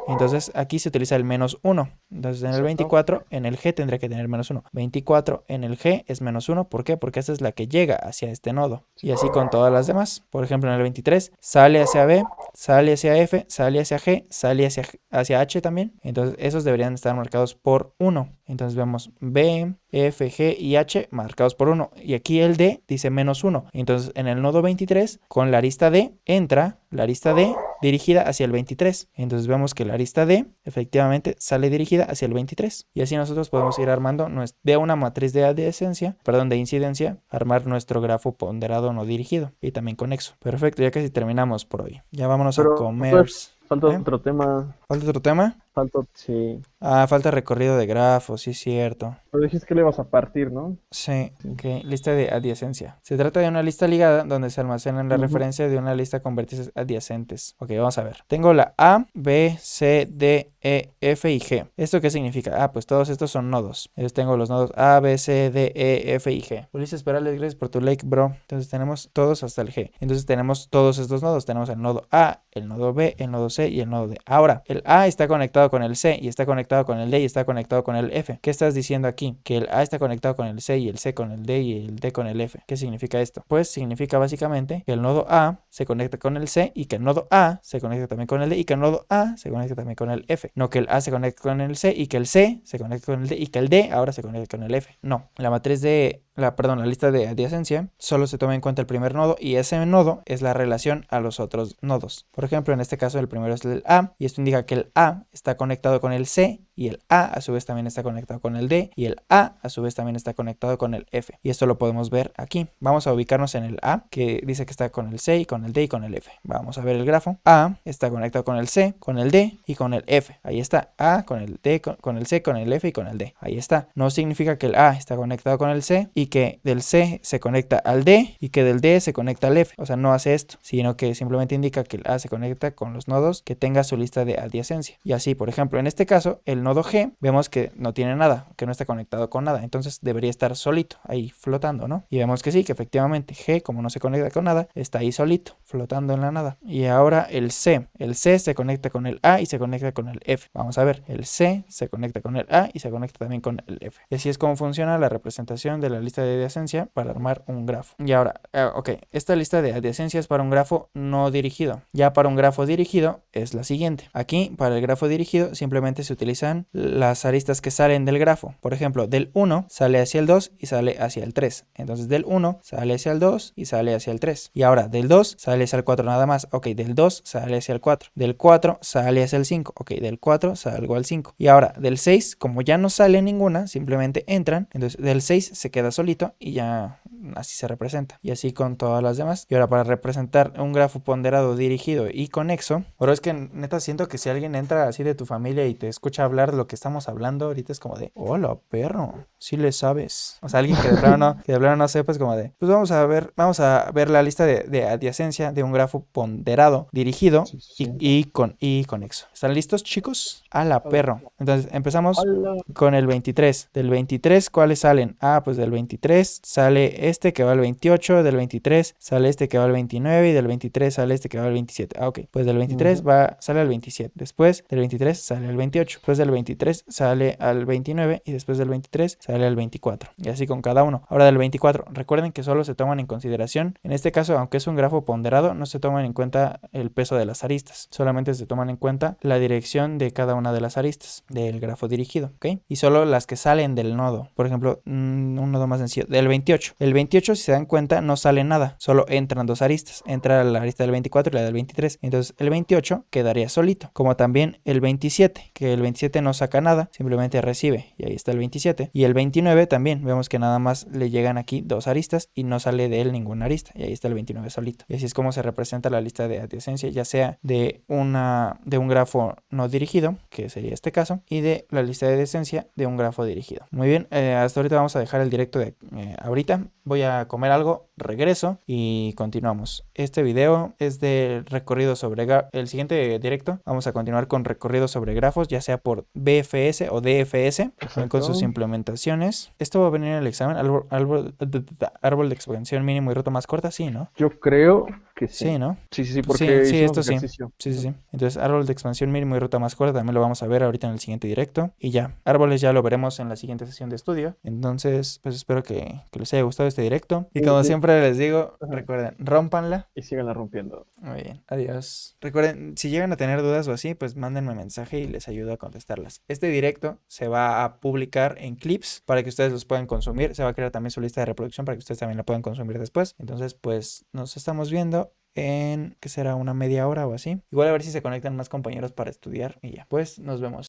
Entonces aquí se utiliza el -1. Entonces en el Exacto. 24, en el G tendría que tener -1. 24 en el G es -1. ¿Por qué? Porque esta es la que llega hacia este nodo. Y así con todas las demás. Por ejemplo, en el 23 sale hacia B, sale hacia F, sale hacia G, sale hacia H también. Entonces esos deberían estar marcados por 1. Entonces vemos B, F, G y H marcados por 1. Y aquí el D dice -1. Entonces en el nodo 23, con la arista D, entra la arista D dirigida hacia el 23. Entonces vemos que la arista D efectivamente sale dirigida hacia el 23. Y así nosotros podemos ir armando de una matriz de de incidencia, armar nuestro grafo ponderado no dirigido y también conexo. Perfecto, ya casi terminamos por hoy. Ya vámonos a Pero comer. falta ¿Eh? otro tema. ¿Falta otro tema? Sí. Falta recorrido de grafos, sí es cierto. Pero dijiste que le vas a partir, ¿no? Sí, Sí. ok. Lista de adyacencia. Se trata de una lista ligada donde se almacenan la Ujú. referencia de una lista con vértices adyacentes. Ok, vamos a ver. Tengo la A, B, C, D, E, F y G. ¿Esto qué significa? Pues todos estos son nodos. Entonces tengo los nodos A, B, C, D, E, F y G. Ulises Perales, gracias por tu like, bro. Entonces tenemos todos hasta el G. Entonces tenemos todos estos nodos. Tenemos el nodo A, el nodo B, el nodo C y el nodo D. Ahora, el A está conectado con el C y está conectado con el D y está conectado con el F. ¿Qué estás diciendo aquí? Que el A está conectado con el C y el C con el D y el D con el F. ¿Qué significa esto? Pues significa básicamente que el nodo A se conecta con el C y que el nodo A se conecta también con el D y que el nodo A se conecta también con el F. No que el A se conecte con el C y que el C se conecte con el D y que el D ahora se conecte con el F. No. La lista de adyacencia solo se toma en cuenta el primer nodo y ese nodo es la relación a los otros nodos. Por ejemplo, en este caso el primero es el A y esto indica que el A está conectado con el C y el A su vez también está conectado con el D y el A a su vez también está conectado con el F. Y esto lo podemos ver aquí. Vamos a ubicarnos en el A que dice que está con el C y con el D y con el F. Vamos a ver el grafo. A está conectado con el C, con el D y con el F. Ahí está. A con el D, con el C, con el F y con el D. Ahí está. No significa que el A está conectado con el C y que del C se conecta al D y que del D se conecta al F. O sea, no hace esto, sino que simplemente indica que el A se conecta con los nodos que tenga su lista de adyacencia adyacencia. Y así, por ejemplo, en este caso, el nodo G, vemos que no tiene nada, que no está conectado con nada. Entonces debería estar solito, ahí flotando, ¿no? Y vemos que sí, que efectivamente G, como no se conecta con nada, está ahí solito, flotando en la nada. Y ahora el C se conecta con el A y se conecta con el F. Vamos a ver, el C se conecta con el A y se conecta también con el F. Y así es como funciona la representación de la lista de adyacencia para armar un grafo. Y ahora, ok, esta lista de adyacencia es para un grafo no dirigido. Ya para un grafo dirigido es la siguiente. Aquí, para el grafo dirigido, simplemente se utilizan las aristas que salen del grafo. Por ejemplo, del 1 sale hacia el 2 y sale hacia el 3. Entonces del 1 sale hacia el 2 y sale hacia el 3. Y ahora del 2 sale hacia el 4 nada más. Ok, del 2 sale hacia el 4. Del 4 sale hacia el 5. Ok, del 4 salgo al 5. Y ahora del 6, como ya no sale ninguna, simplemente entran. Entonces del 6 se queda solito y ya así se representa. Y así con todas las demás. Y ahora para representar un grafo ponderado, dirigido y conexo. Pero es que neta siento que si alguien entra así de tu familia y te escucha hablar de lo que estamos hablando, ahorita es como de, hola perro, sí le sabes. O sea, alguien que de plano no sepa, es como de, pues vamos a ver la lista de adyacencia de un grafo ponderado, dirigido Sí, sí, sí. y conexo. ¿Están listos, chicos? A la perro. Entonces empezamos con el 23. Del 23, ¿cuáles salen? Ah, pues del 23 sale este que va al 28, del 23 sale este que va al 29 y del 23 sale este que va al 27. Ah, ok. Pues del 23 sale al 27. Después del 23 sale al 28. Después del 23 sale al 29 y después del 23 sale al 24. Y así con cada uno. Ahora del 24, recuerden que solo se toman en consideración, en este caso, aunque es un grafo ponderado, no se toman en cuenta el peso de las aristas. Solamente se toman en cuenta la dirección de cada una de las aristas del grafo dirigido, ¿ok? Y solo las que salen del nodo. Por ejemplo, un nodo más sencillo, del 28. El 28, si se dan cuenta, no sale nada. Solo entran dos aristas. Entra la arista del 24 y la del 23. Entonces el 28 quedaría solito. Como también el 27, que el 27 no saca nada, simplemente recibe. Y ahí está el 27. Y el 29 también. Vemos que nada más le llegan aquí dos aristas y no sale de él ninguna arista. Y ahí está el 29 solito. Y así es como se representa la lista de adyacencia, ya sea de un grafo no dirigido, que sería este caso, y de la lista de adyacencia de un grafo dirigido. Muy bien, hasta ahorita vamos a dejar el directo de ahorita. Voy a comer algo, regreso y continuamos. Este video es de recorrido sobre el siguiente directo. Vamos a continuar con recorrido sobre grafos, ya sea por BFS o DFS, con sus implementaciones. Esto va a venir en el examen, árbol de expansión mínimo y ruta más corta, sí, ¿no? Yo creo que sí. Sí, ¿no? Sí, sí, sí, Pues porque sí, hicimos esto sí. ejercicio. Sí. Entonces, árbol de expansión mínimo y ruta más corta también lo vamos a ver ahorita en el siguiente directo. Y ya, árboles ya lo veremos en la siguiente sesión de estudio. Entonces, pues espero que les haya gustado este directo. Y como siempre les digo, recuerden, rómpanla. Y síganla rompiendo. Muy bien, adiós. Recuerden, si llegan a tener dudas o así, pues mándenme mensaje y les ayudo a contestarlas. Este directo se va a publicar en clips para que ustedes los puedan consumir. Se va a crear también su lista de reproducción para que ustedes también la puedan consumir después. Entonces, pues nos estamos viendo en, ¿qué será? Una media hora o así. Igual a ver si se conectan más compañeros para estudiar y ya. Pues nos vemos.